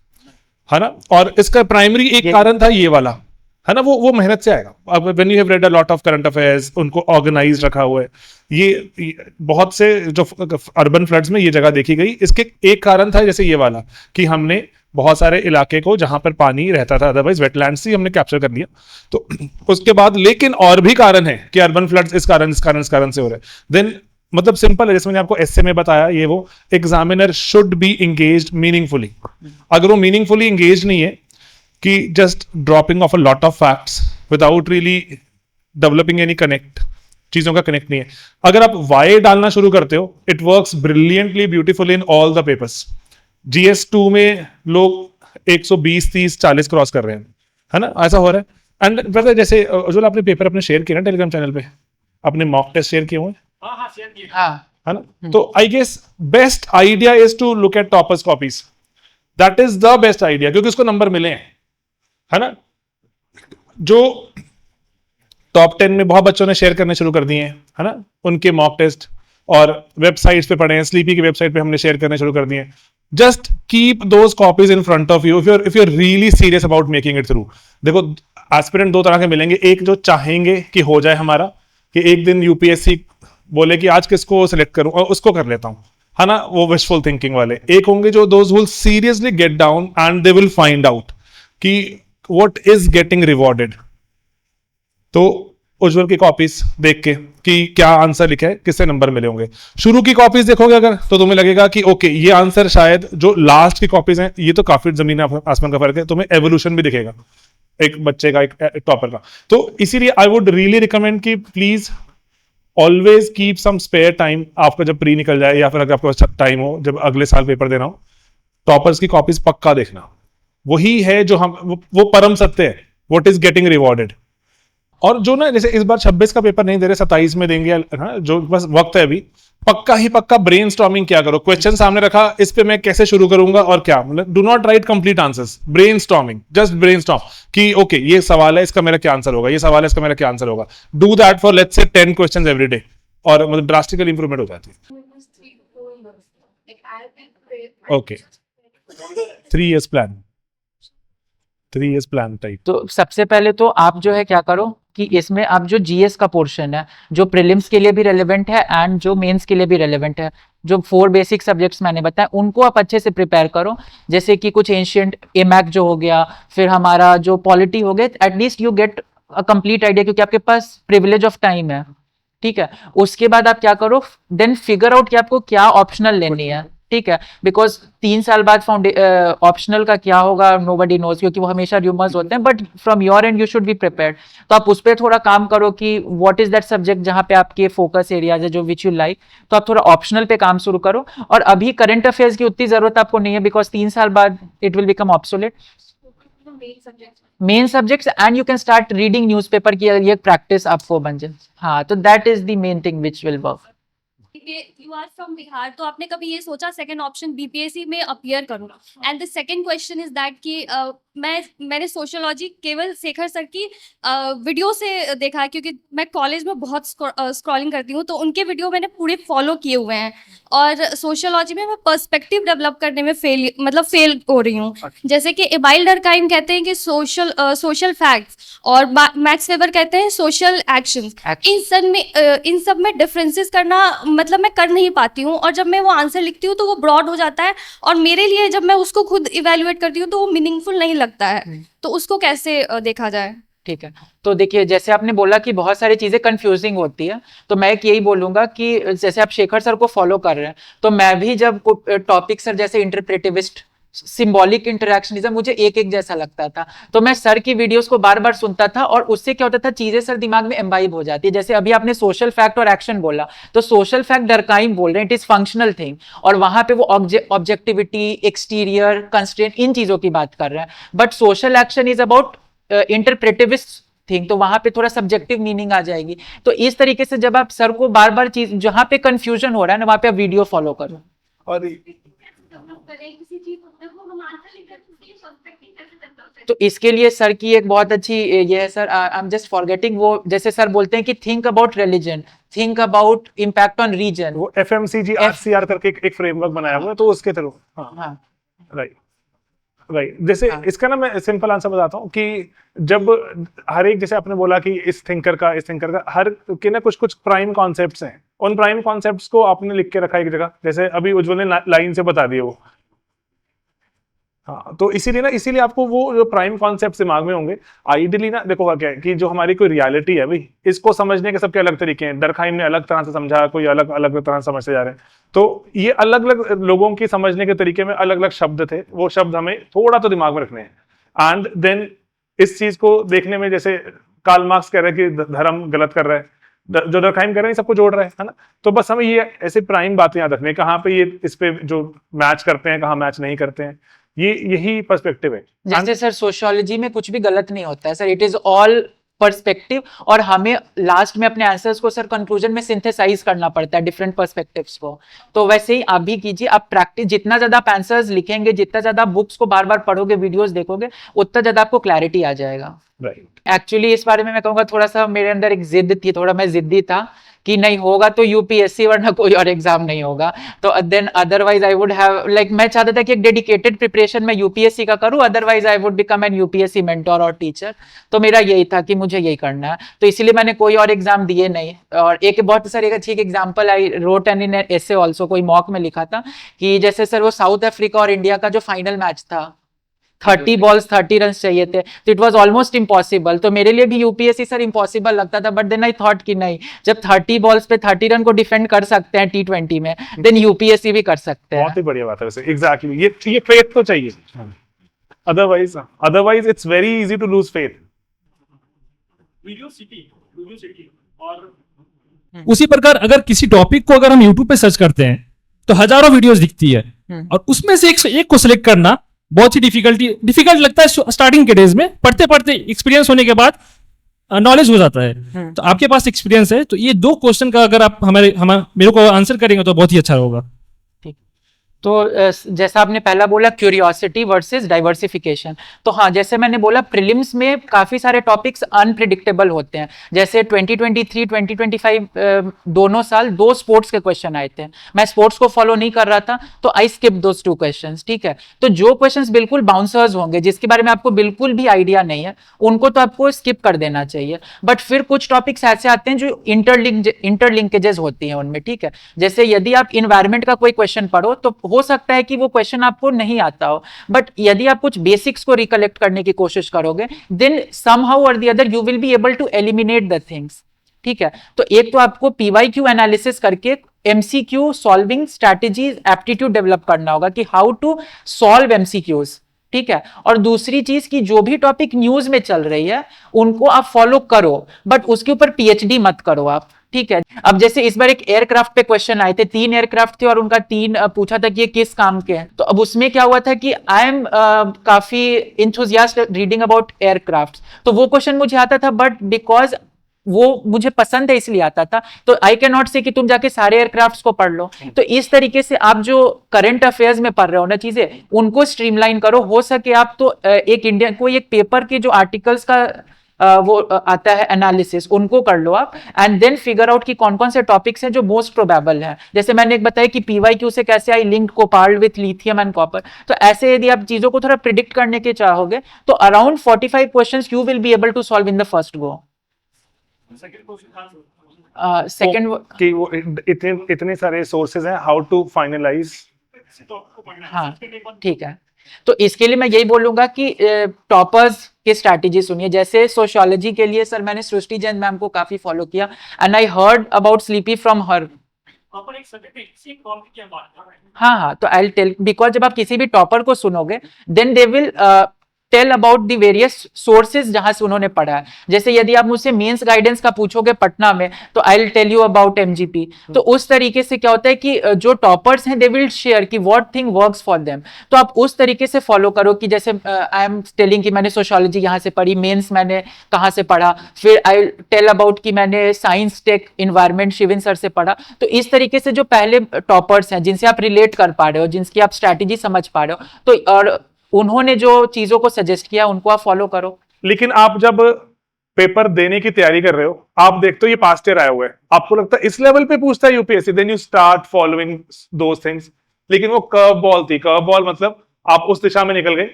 है ना। और इसका प्राइमरी एक कारण था ये वाला, है ना, वो मेहनत से आएगा। अब when you have read a lot of current affairs, उनको ऑर्गेनाइज रखा हुआ है, ये बहुत से जो अर्बन फ्लड्स में ये जगह देखी गई, इसके एक कारण था जैसे ये वाला कि हमने बहुत सारे इलाके को जहां पर पानी रहता था अदरवाइज वेटलैंड से हमने कैप्चर कर लिया। तो उसके बाद लेकिन और भी कारण है कि अर्बन फ्लड्स इस कारण से हो रहे हैं। देन मतलब सिंपल है, जैसे मैंने आपको एसए में बताया, ये वो examiner should be engaged meaningfully. अगर वो मीनिंगफुली एंगेज नहीं है कि just dropping of a lot of facts without really developing any connect, चीजों का कनेक्ट नहीं है। अगर आप वाई डालना शुरू करते हो, it works brilliantly beautifully in all the papers. GS2 में लोग 120, 30, 40 क्रॉस कर रहे हैं, है ना, ऐसा हो रहा है। एंड ब्रदर जैसे उज्जवल आपने पेपर अपने शेयर किया ना टेलीग्राम चैनल पे, अपने मॉक टेस्ट शेयर किए हुए हैं, हाँ हाँ शेयर किए। हाँ है ना? तो I guess best idea is to look at toppers copies, that is the best idea, क्योंकि उसको नंबर मिले हैं, है ना? जो टॉप 10 में बहुत बच्चों ने शेयर करने शुरू कर दिए हैं, है ना, उनके मॉक टेस्ट, और वेबसाइट्स पे पढ़े हैं, स्लीपी की वेबसाइट पे हमने शेयर करने शुरू कर दिए हैं. Just keep those copies in front of you if you are really serious about making it through. देखो एस्पिरेंट दो तरह के मिलेंगे, एक जो चाहेंगे कि हो जाए हमारा, कि एक दिन यूपीएससी बोले कि आज किसको सिलेक्ट करूं और उसको कर लेता हूं, है ना, वो विशफुल थिंकिंग वाले. एक होंगे जो those will seriously get down and they will find out कि व्हाट इज गेटिंग रिवॉर्डेड. तो उज्जवल की कॉपीज देख के कि क्या आंसर लिखा है, किससे नंबर मिले होंगे. शुरू की कॉपीज देखोगे अगर, तो तुम्हें लगेगा कि ओके ये आंसर शायद, जो लास्ट की कॉपीज हैं ये तो काफी जमीन आसमान का फर्क है, तुम्हें एवोल्यूशन भी दिखेगा एक बच्चे का, एक टॉपर का. तो इसीलिए आई वुड रियली रिकमेंड कि please always keep some spare time, आपका जब प्री निकल जाए या फिर अगर आपको टाइम हो जब अगले साल पेपर देना हो, टॉपर्स की कॉपीज पक्का देखना. वही है जो हम, वो परम सत्य है, व्हाट इज गेटिंग रिवॉर्डेड. और जो ना जैसे इस बार 26 का पेपर नहीं दे रहे, 27 में देंगे, हाँ, जो बस वक्त है अभी, पक्का ही पक्का ब्रेनस्टॉर्मिंग क्या करो. क्वेश्चन सामने रखा, इस पे मैं कैसे शुरू करूंगा और क्या, मतलब do not right complete answers, brainstorming, just brainstorm कि ओके ये सवाल है, इसका मेरा क्या आंसर होगा, ये सवाल है, इसका मेरा क्या आंसर होगा. Do that for let's say 10 questions every day, और मतलब ड्रास्टिकल इंप्रूवमेंट हो जाती है. Okay 3 years plan, 3 years plan type. तो सबसे पहले तो आप जो है क्या करो कि इसमें आप जो जीएस का पोर्शन है, जो प्रीलिम्स के लिए भी रेलेवेंट है एंड जो मेंस के लिए भी रेलेवेंट है, जो 4 बेसिक सब्जेक्ट्स मैंने बताया उनको आप अच्छे से प्रिपेयर करो. जैसे कि कुछ एंशियंट एमैक जो हो गया, फिर हमारा जो पॉलिटी हो गया, at least you get a complete idea, क्योंकि आपके पास प्रिविलेज ऑफ टाइम है. ठीक है, उसके बाद आप क्या करो, देन फिगर आउट कि आपको क्या ऑप्शनल लेनी है. ठीक है, बिकॉज 3 साल बाद ऑप्शनल का क्या होगा नोबडी नोज, क्योंकि वो हमेशा रूमर्स होते हैं, but from your and you should be prepared. तो आप उस पर थोड़ा काम करो कि व्हाट इज दैट सब्जेक्ट जहां पे आपके फोकस एरियाज है, जो विच यू लाइक. तो आप थोड़ा ऑप्शनल पे काम शुरू करो. और अभी करंट अफेयर्स की उतनी जरूरत आपको नहीं है, बिकॉज 3 साल बाद it will become obsolete. Main subjects and you can start reading newspaper की, ये प्रैक्टिस आपको बन जाए. हाँ, तो that is the main thing which will work. You are from Bihar, तो आपने कभी ये सोचा सेकंड ऑप्शन बीपीएससी में अपीयर करूँ? And the second question is that कि मैंने सोशियोलॉजी केवल शेखर सर की वीडियो से देखा है, क्योंकि मैं कॉलेज में बहुत स्क्रॉलिंग करती हूँ, तो उनके वीडियो मैंने पूरे फॉलो किए हुए हैं. और सोशियोलॉजी में मैं पर्सपेक्टिव डेवलप करने में फेल हो रही हूँ. जैसे कि एबाइल डरकाइम कहते हैं कि सोशल फैक्ट्स, और मैक्स वेबर कहते हैं सोशल एक्शंस. इन सब में डिफरेंसेस करना मतलब मैं कर नहीं पाती हूँ, और जब मैं वो आंसर लिखती हूँ तो वो ब्रॉड हो जाता है, और मेरे लिए जब मैं उसको खुद इवेल्युएट करती हूँ तो वो मीनिंगफुल नहीं लगता है. तो उसको कैसे देखा जाए? ठीक है, तो देखिए जैसे आपने बोला कि बहुत सारी चीजें कंफ्यूजिंग होती है, तो मैं यही बोलूंगा कि जैसे आप शेखर सर को फॉलो कर रहे हैं, तो मैं भी जब टॉपिक सर जैसे इंटरप्रेटिविस्ट, सिंबॉलिक इंटरेक्शनिज्म मुझे एक जैसा लगता था, तो मैं सर की वीडियोस को बार बार सुनता था, और उससे क्या होता था, चीजें सर दिमाग में एम्बाइब हो जाती है. जैसे अभी आपने सोशल फैक्ट और एक्शन बोला, तो सोशल फैक्ट डरकाइम बोल रहे हैं, इट इज फंक्शनल थिंग, और वहां पे वो ऑब्जेक्टिविटी, एक्सटीरियर, कंस्ट्रेंट, इन चीजों की बात कर रहे हैं. But social action is about interpretivist thing, तो वहां पे थोड़ा सब्जेक्टिव मीनिंग आ जाएगी. तो इस तरीके से जब आप सर को बार बार चीज, जहां पे कंफ्यूजन हो रहा है ना, वहां पे आप वीडियो फॉलो करो. और तो इसके लिए सर की एक बहुत अच्छी ये है sir, I am just forgetting, वो जैसे सर बोलते हैं कि think about religion, think about impact on region, वो FMCG RCR करके एक फ्रेमवर्क बनाया हुआ है, तो उसके थ्रू. हाँ राइट. जैसे इसका ना मैं सिंपल आंसर बताता हूँ कि जब हर एक, जैसे आपने बोला कि इस थिंकर का हर के ना कुछ प्राइम कॉन्सेप्ट्स हैं, उन प्राइम कॉन्सेप्ट्स को आपने लिख के रखा एक जगह, जैसे अभी उज्जवल ने लाइन से बता दिए वो. हाँ, तो इसीलिए आपको वो जो प्राइम कॉन्सेप्ट दिमाग में होंगे. आइडियली ना देखो क्या है कि जो हमारी कोई रियलिटी है भाई, इसको समझने के सबके अलग तरीके हैं. डरखाइम ने अलग तरह से समझा, कोई अलग अलग तरह से समझते जा रहे हैं. तो ये अलग अलग लोगों की समझने के तरीके में अलग अलग शब्द थे, वो शब्द हमें थोड़ा तो दिमाग में रखने हैं. एंड देन इस चीज को देखने में, जैसे कार्ल मार्क्स कह रहे हैं कि धर्म गलत कर रहा है, जो डरखाइम कर रहे हैं सबको जोड़ रहे हैं, है ना. तो बस हमें ये ऐसे प्राइम बातें याद रखनी है, कहाँ पे ये इस पे जो मैच करते हैं, कहाँ मैच नहीं करते हैं. यही पर्सपेक्टिव है। जैसे सर सोशियोलॉजी में कुछ भी गलत नहीं होता है sir, it is all perspective, और हमें लास्ट में अपने आंसर्स को सर कंक्लूजन में सिंथेसाइज करना पड़ता है डिफरेंट पर्सपेक्टिव्स को। तो वैसे ही आप भी कीजिए, आप प्रैक्टिस, जितना ज्यादा आप आंसर्स लिखेंगे, जितना ज्यादा बुक्स को बार बार पढ़ोगे, वीडियोस देखोगे, उतना ज्यादा आपको क्लैरिटी आ जाएगा। राइट। एक्चुअली इस बारे में मैं कहूँगा थोड़ा सा मेरे अंदर एक जिद थी, थोड़ा मैं जिद्दी था कि नहीं होगा तो यूपीएससी वरना कोई और एग्जाम नहीं होगा। तो then otherwise I would have like, मैं चाहता था कि एक डेडिकेटेड प्रिपरेशन मैं यूपीएससी का करूं, otherwise I would become an UPSC mentor और टीचर। तो मेरा यही था कि मुझे यही करना है, तो इसलिए मैंने कोई और एग्जाम दिए नहीं। और एक बहुत सर एक अच्छी example I wrote an in essay also, कोई मॉक में लिखा था कि जैसे सर वो साउथ अफ्रीका और इंडिया का जो फाइनल मैच था, 30 बॉल्स 30 रन चाहिए थे, तो इट वाज ऑलमोस्ट इम्पॉसिबल। तो मेरे लिए भी यूपीएससी सर इम्पॉसिबल लगता था, बट देन आई थॉट कि नहीं, जब 30 बॉल्स पे 30 रन को डिफेंड कर सकते हैं T20 में, देन यूपीएससी भी कर सकते हैं। बहुत ही बढ़िया बात है वैसे, एग्जैक्टली ये फेथ तो चाहिए, otherwise it's very easy to lose faith. Video city और उसी प्रकार अगर किसी टॉपिक को अगर हम यूट्यूब पे सर्च करते हैं तो हजारों वीडियोस दिखती है, और उसमें से एक को सिलेक्ट करना बहुत ही डिफिकल्ट लगता है स्टार्टिंग के डेज में। पढ़ते पढ़ते एक्सपीरियंस होने के बाद नॉलेज हो जाता है। तो आपके पास एक्सपीरियंस है, तो ये 2 क्वेश्चन का अगर आप मेरे को आंसर करेंगे तो बहुत ही अच्छा होगा। तो जैसा आपने पहला बोला क्यूरियोसिटी वर्सेस डाइवर्सिफिकेशन, तो हाँ, जैसे मैंने बोला प्रीलिम्स में काफी सारे टॉपिक्स अनप्रिडिक्टेबल होते हैं। जैसे 2023 2025 दोनों साल 2 स्पोर्ट्स के क्वेश्चन आए थे, मैं स्पोर्ट्स को फॉलो नहीं कर रहा था, तो आई स्किप दोस 2 क्वेश्चंस, ठीक है। तो जो क्वेश्चंस बिल्कुल बाउंसर्स होंगे, जिसके बारे में आपको बिल्कुल भी आइडिया नहीं है, उनको तो आपको स्किप कर देना चाहिए। बट फिर कुछ टॉपिक्स ऐसे आते हैं जो इंटरलिंकेजेस होती हैं उनमें, ठीक है। जैसे यदि आप इन्वायरमेंट का कोई क्वेश्चन पढ़ो, तो हो सकता है कि वो क्वेश्चन आपको नहीं आता हो, बट यदि आप कुछ बेसिक्स को रिकलेक्ट करने की कोशिश करोगे, देन समहाउ और the other you will be able to eliminate the things, ठीक है। तो एक तो आपको पीवाईक्यू एनालिसिस करके MCQ solving strategies aptitude develop करना होगा कि हाउ टू सॉल्व एमसीक्यूज, ठीक है। और दूसरी चीज कि जो भी टॉपिक न्यूज में चल रही है उनको आप फॉलो करो, बट उसके ऊपर पीएचडी मत करो आप, ठीक है। अब जैसे इस बार एक एयरक्राफ्ट पे क्वेश्चन आए थे, 3 एयरक्राफ्ट थे और उनका 3 पूछा था कि ये किस काम के हैं। तो अब उसमें क्या हुआ था कि आई एम काफी इंथुजियास्ट रीडिंग अबाउट एयरक्राफ्ट, तो वो क्वेश्चन मुझे आता था, बट बिकॉज वो मुझे पसंद है इसलिए आता था। तो आई कैन नॉट से कि तुम जाके सारे एयरक्राफ्ट्स को पढ़ लो। तो इस तरीके से आप जो करंट अफेयर्स में पढ़ रहे हो ना चीजें, उनको स्ट्रीमलाइन करो। हो सके आप तो एक इंडियन कोई एक पेपर के जो आर्टिकल्स का वो आता है एनालिसिस, उनको कर लो आप, एंड देन फिगर आउट कि कौन कौन से टॉपिक्स हैं जो मोस्ट प्रोबेबल है। जैसे मैंने एक बताया कि पीवाईक्यू से कैसे I linked cobalt with lithium and copper. तो ऐसे यदि आप चीजों को थोड़ा प्रिडिक्ट करने के चाहोगे तो around 45 questions you will be able to solve in the first go. Second कि वो इतने सारे सोर्सेज हैं, हाउ टू फाइनलाइज। हाँ ठीक है, तो इसके लिए मैं यही बोलूंगा कि टॉपर्स की स्ट्रैटेजी सुनिए। जैसे सोशियोलॉजी के लिए सर मैंने सृष्टि जैन मैम को काफी फॉलो किया, and I heard about sleepy from her. हाँ, तो आई टेल, बिकॉज जब आप किसी भी टॉपर को सुनोगे then they will tell about the various sources जहां से उन्होंने पढ़ा है। जैसे यदि आप मुझसे मेंस गाइडेंस का पूछोगे पटना में, तो I will tell you about MGP. तो उस तरीके से क्या होता है कि जो टॉपर्स हैं दे विल शेयर कि what thing works for them. तो आप उस तरीके से फॉलो करो कि जैसे आई एम टेलिंग कि मैंने सोशियोलॉजी यहाँ से पढ़ी, मेंस मैंने कहाँ से पढ़ा, फिर आई टेल अबाउट कि मैंने science tech environment Shivin sir से पढ़ा। तो इस तरीके से जो पहले टॉपर्स हैं जिनसे आप रिलेट कर पा रहे हो, जिनकी आप स्ट्रैटेजी समझ पा रहे हो, तो और उन्होंने जो चीजों को सजेस्ट किया उनको आप फॉलो करो। लेकिन आप जब पेपर देने की तैयारी कर रहे हो, आप देखते हो ये पास्ट ईयर आया हुआ है, आपको लगता है इस लेवल पे पूछता है UPSC, then you start following those things. लेकिन वो कर्व बॉल थी, कर्व बॉल मतलब आप उस दिशा में निकल गए,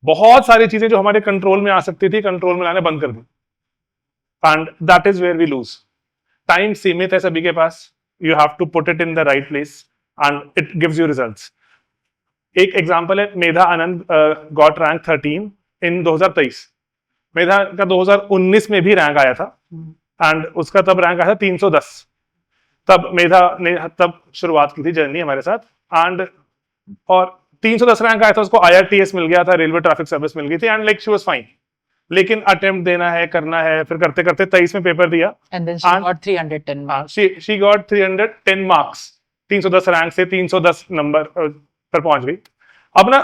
बहुत सारी चीजें जो हमारे कंट्रोल में आ सकती थी कंट्रोल में लाने बंद कर दी, and that is where we lose. Time सीमित है सभी के पास, you have to put it in the right place and it gives you results. एक एग्जांपल है, मेधा आनंद गॉट रैंक 13 इन 2023। मेधा का 2019 में भी रैंक आया था, एंड उसका तब रैंक आया था 310। तब मेधा ने तब शुरुआत की थी जर्नी हमारे साथ, एंड और 310 रैंक आया था, उसको IRTS मिल गया था, रेलवे ट्रैफिक सर्विस मिल गई थी, and like she was fine. लेकिन अटेम्प्ट देना है, करना है, फिर करते करते 23 में पेपर दिया, and then she got 310 marks. She got 310 marks, 310 rank से 310 नंबर पर पहुंच गई। अब ना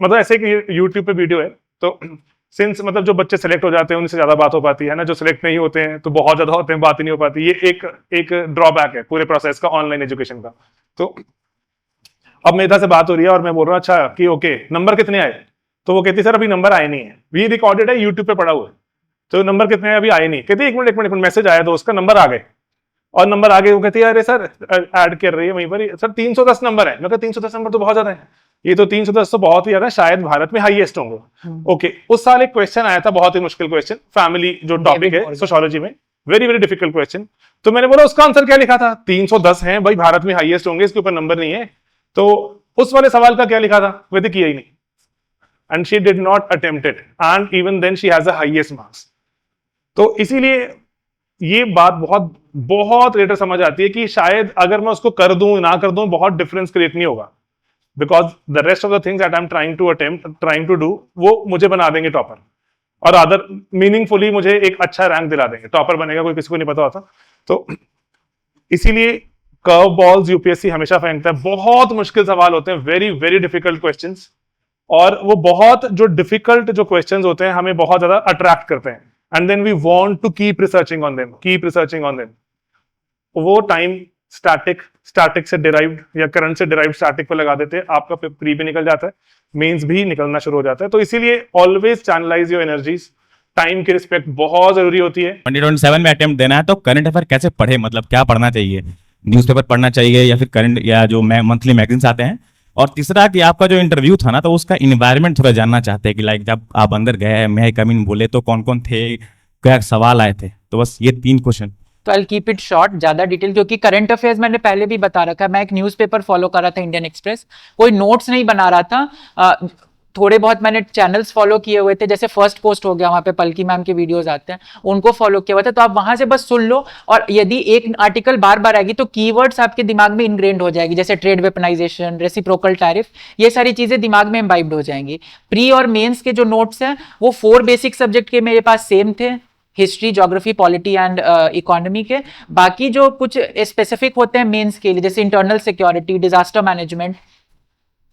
मतलब ऐसे कि यूट्यूब पे वीडियो है, तो सिंस मतलब जो बच्चे सेलेक्ट हो जाते हैं उनसे ज्यादा बात हो पाती है ना, जो सेलेक्ट नहीं होते हैं तो बहुत ज्यादा होते हैं, बात ही नहीं हो पाती। ये एक ड्रॉबैक है पूरे प्रोसेस का, ऑनलाइन एजुकेशन का। तो अब मेरे से बात हो रही है और मैं बोल रहा हूँ अच्छा कि ओके नंबर कितने आए, तो वो कहती सर अभी नंबर आए नहीं है, ये रिकॉर्डेड है यूट्यूब पे पड़ा हुआ है, तो नंबर कितने हैं अभी आए नहीं। कहती एक मिनट मैसेज आया तो उसका नंबर आ गए, और नंबर आ गए, वो कहती है अरे सर ऐड कर रही है वहीं पर, सर 310 नंबर है। मैं कहा 310 नंबर तो बहुत ज्यादा है, ये तो 310 तो बहुत ही ज्यादा, शायद भारत में हाईएस्ट होंगे। ओके, उस साल एक क्वेश्चन आया था, बहुत ही मुश्किल क्वेश्चन, फैमिली जो टॉपिक है सोशियोलॉजी में, वेरी वेरी डिफिकल्ट क्वेश्चन। तो मैंने बोला उसका आंसर क्या लिखा था, 310 है भाई, भारत में हाईएस्ट होंगे, इसके ऊपर नंबर नहीं है, तो उस वाले सवाल का क्या लिखा था, वैसे किया ही नहीं। And she did not attempted and even then she has the highest marks. तो इसीलिए ये बात बहुत बहुत लेटर समझ आती है कि शायद अगर मैं उसको कर दूं ना कर दूं बहुत डिफरेंस क्रिएट नहीं होगा, because the rest of the things that I am trying to do वो मुझे बना देंगे टॉपर, और अदर मीनिंगफुली मुझे एक अच्छा रैंक दिला देंगे। टॉपर बनेगा कोई किसी को नहीं पता होता। तो इसीलिए कर्व बॉल्स यूपीएससी हमेशा फेंकता है, बहुत मुश्किल सवाल होते हैं, वेरी वेरी डिफिकल्ट क्वेश्चंस, और वो बहुत जो डिफिकल्ट जो क्वेश्चंस होते हैं हमें बहुत ज्यादा अट्रैक्ट करते हैं, and then we want to keep researching on them. वो टाइम स्टैटिक से डिराइव्ड या करंट से डिराइव्ड स्टैटिक पे लगा देते हैं, आपका प्री भी निकल जाता है, मेंस भी निकलना शुरू हो जाता है। तो इसीलिए always channelise your energies, time की रिस्पेक्ट बहुत जरूरी होती है। 2027 में अटेम्प्ट देना है तो करंट अफेयर कैसे पढ़े, मतलब क्या पढ़ना चाहिए, न्यूज़पेपर पढ़ना चाहिए या फिर करंट या जो मंथली मैगजीन्स आते हैं? और तीसरा कि आपका जो इंटरव्यू था ना, तो उसका इन्वायरमेंट थोड़ा जानना चाहते हैं कि लाइक जब आप अंदर गए, मैं कम इन बोले तो कौन कौन थे, क्या सवाल आए थे, तो बस ये 3 क्वेश्चन। तो आई कीप इट शॉर्ट, ज्यादा डिटेल, क्योंकि करंट अफेयर्स मैंने पहले भी बता रखा है। मैं एक न्यूज़पेपर फॉलो कर रहा था, इंडियन एक्सप्रेस, कोई नोट्स नहीं बना रहा था। थोड़े बहुत मैंने चैनल्स फॉलो किए हुए थे, जैसे फर्स्ट पोस्ट हो गया, वहाँ पे पलकी मैम के वीडियोस आते हैं, उनको फॉलो किया हुआ था। तो आप वहां से बस सुन लो, और यदि एक आर्टिकल बार बार आएगी तो कीवर्ड्स आपके दिमाग में इनग्रेन्ड हो जाएगी, जैसे ट्रेड वेपनाइजेशन, रेसिप्रोकल टैरिफ, ये सारी चीजें दिमाग में इम्बाइब्ड हो जाएंगी। प्री और मेंस के जो नोट्स हैं वो 4 बेसिक सब्जेक्ट के मेरे पास सेम थे, history, geography, polity and economy के। बाकी जो कुछ स्पेसिफिक होते हैं मेंस के लिए, जैसे इंटरनल सिक्योरिटी, डिजास्टर मैनेजमेंट,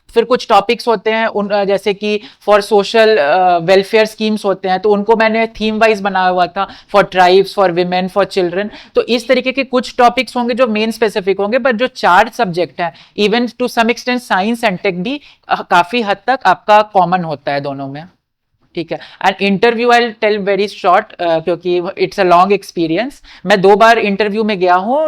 फिर कुछ टॉपिक्स होते हैं उन जैसे कि फॉर सोशल वेलफेयर स्कीम्स होते हैं, तो उनको मैंने थीम वाइज बनाया हुआ था, for tribes, for women, for children. तो इस तरीके के कुछ टॉपिक्स होंगे जो मेन स्पेसिफिक होंगे, बट जो 4 सब्जेक्ट हैं, even to some extent science and tech भी काफी हद तक आपका कॉमन होता है दोनों में, ठीक है। And interview I tell very short, क्योंकि इट्स अ लॉन्ग एक्सपीरियंस। मैं 2 बार इंटरव्यू में गया हूँ,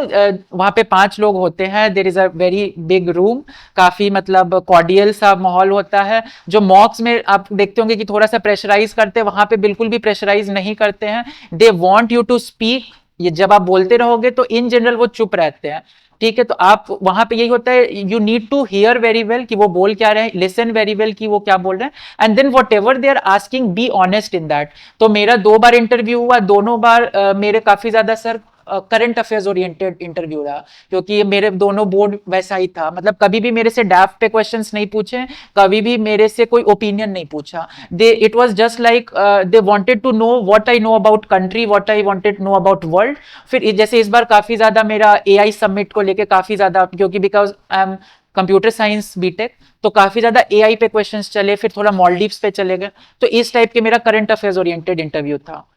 वहाँ पे 5 लोग होते हैं, there is a very big room, काफी मतलब कॉर्डियल सा माहौल होता है। जो मॉक्स में आप देखते होंगे कि थोड़ा सा प्रेशराइज करते हैं, वहाँ पे बिल्कुल भी प्रेशराइज नहीं करते हैं, they want you to speak. ये जब आप बोलते रहोगे तो इन जनरल वो चुप रहते हैं, ठीक है। तो आप वहां पे यही होता है, you need to hear very well कि वो बोल क्या रहे हैं, लिसन वेरी वेल कि वो क्या बोल रहे हैं, and then whatever they are asking be honest in that. तो मेरा 2 बार इंटरव्यू हुआ, दोनों बार मेरे काफी ज्यादा sir current affairs oriented interview रहा, क्योंकि मेरे दोनों बोर्ड वैसा ही था। मतलब कभी भी मेरे से डैफ पे क्वेश्चंस नहीं पूछे, कभी भी मेरे से कोई ओपिनियन नहीं पूछा। It was just like they wanted to know what I know about country, what I wanted to know about world. फिर जैसे इस बार काफी ज्यादा मेरा एआई समिट को लेके काफी ज्यादा, क्योंकि because I am computer science BTech, तो काफी ज्यादा एआई पे क्वेश्चंस चले, फिर थोड़ा मॉलडीव्स पे चले गए। तो इस टाइप के मेरा करंट अफेयर्स ओरिएंटेड इंटरव्यू था।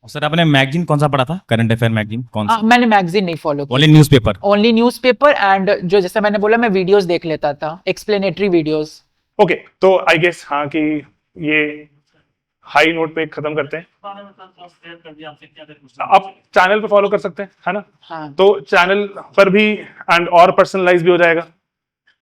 सर आपने मैगजीन कौन सा पढ़ा था, करंट अफेयर मैगजीन कौन सा? मैंने मैगजीन नहीं फॉलो किया, only newspaper. Only newspaper, and जो जैसे मैंने बोला मैं वीडियोस देख लेता था, एक्सप्लेनेटरी वीडियोस। ओके, तो आई गेस हाँ कि ये हाई नोट पे खत्म करते हैं। आप चैनल पे फॉलो कर सकते हैं, है ना? हाँ। तो चैनल पर भी एंड और पर्सनलाइज भी हो जाएगा।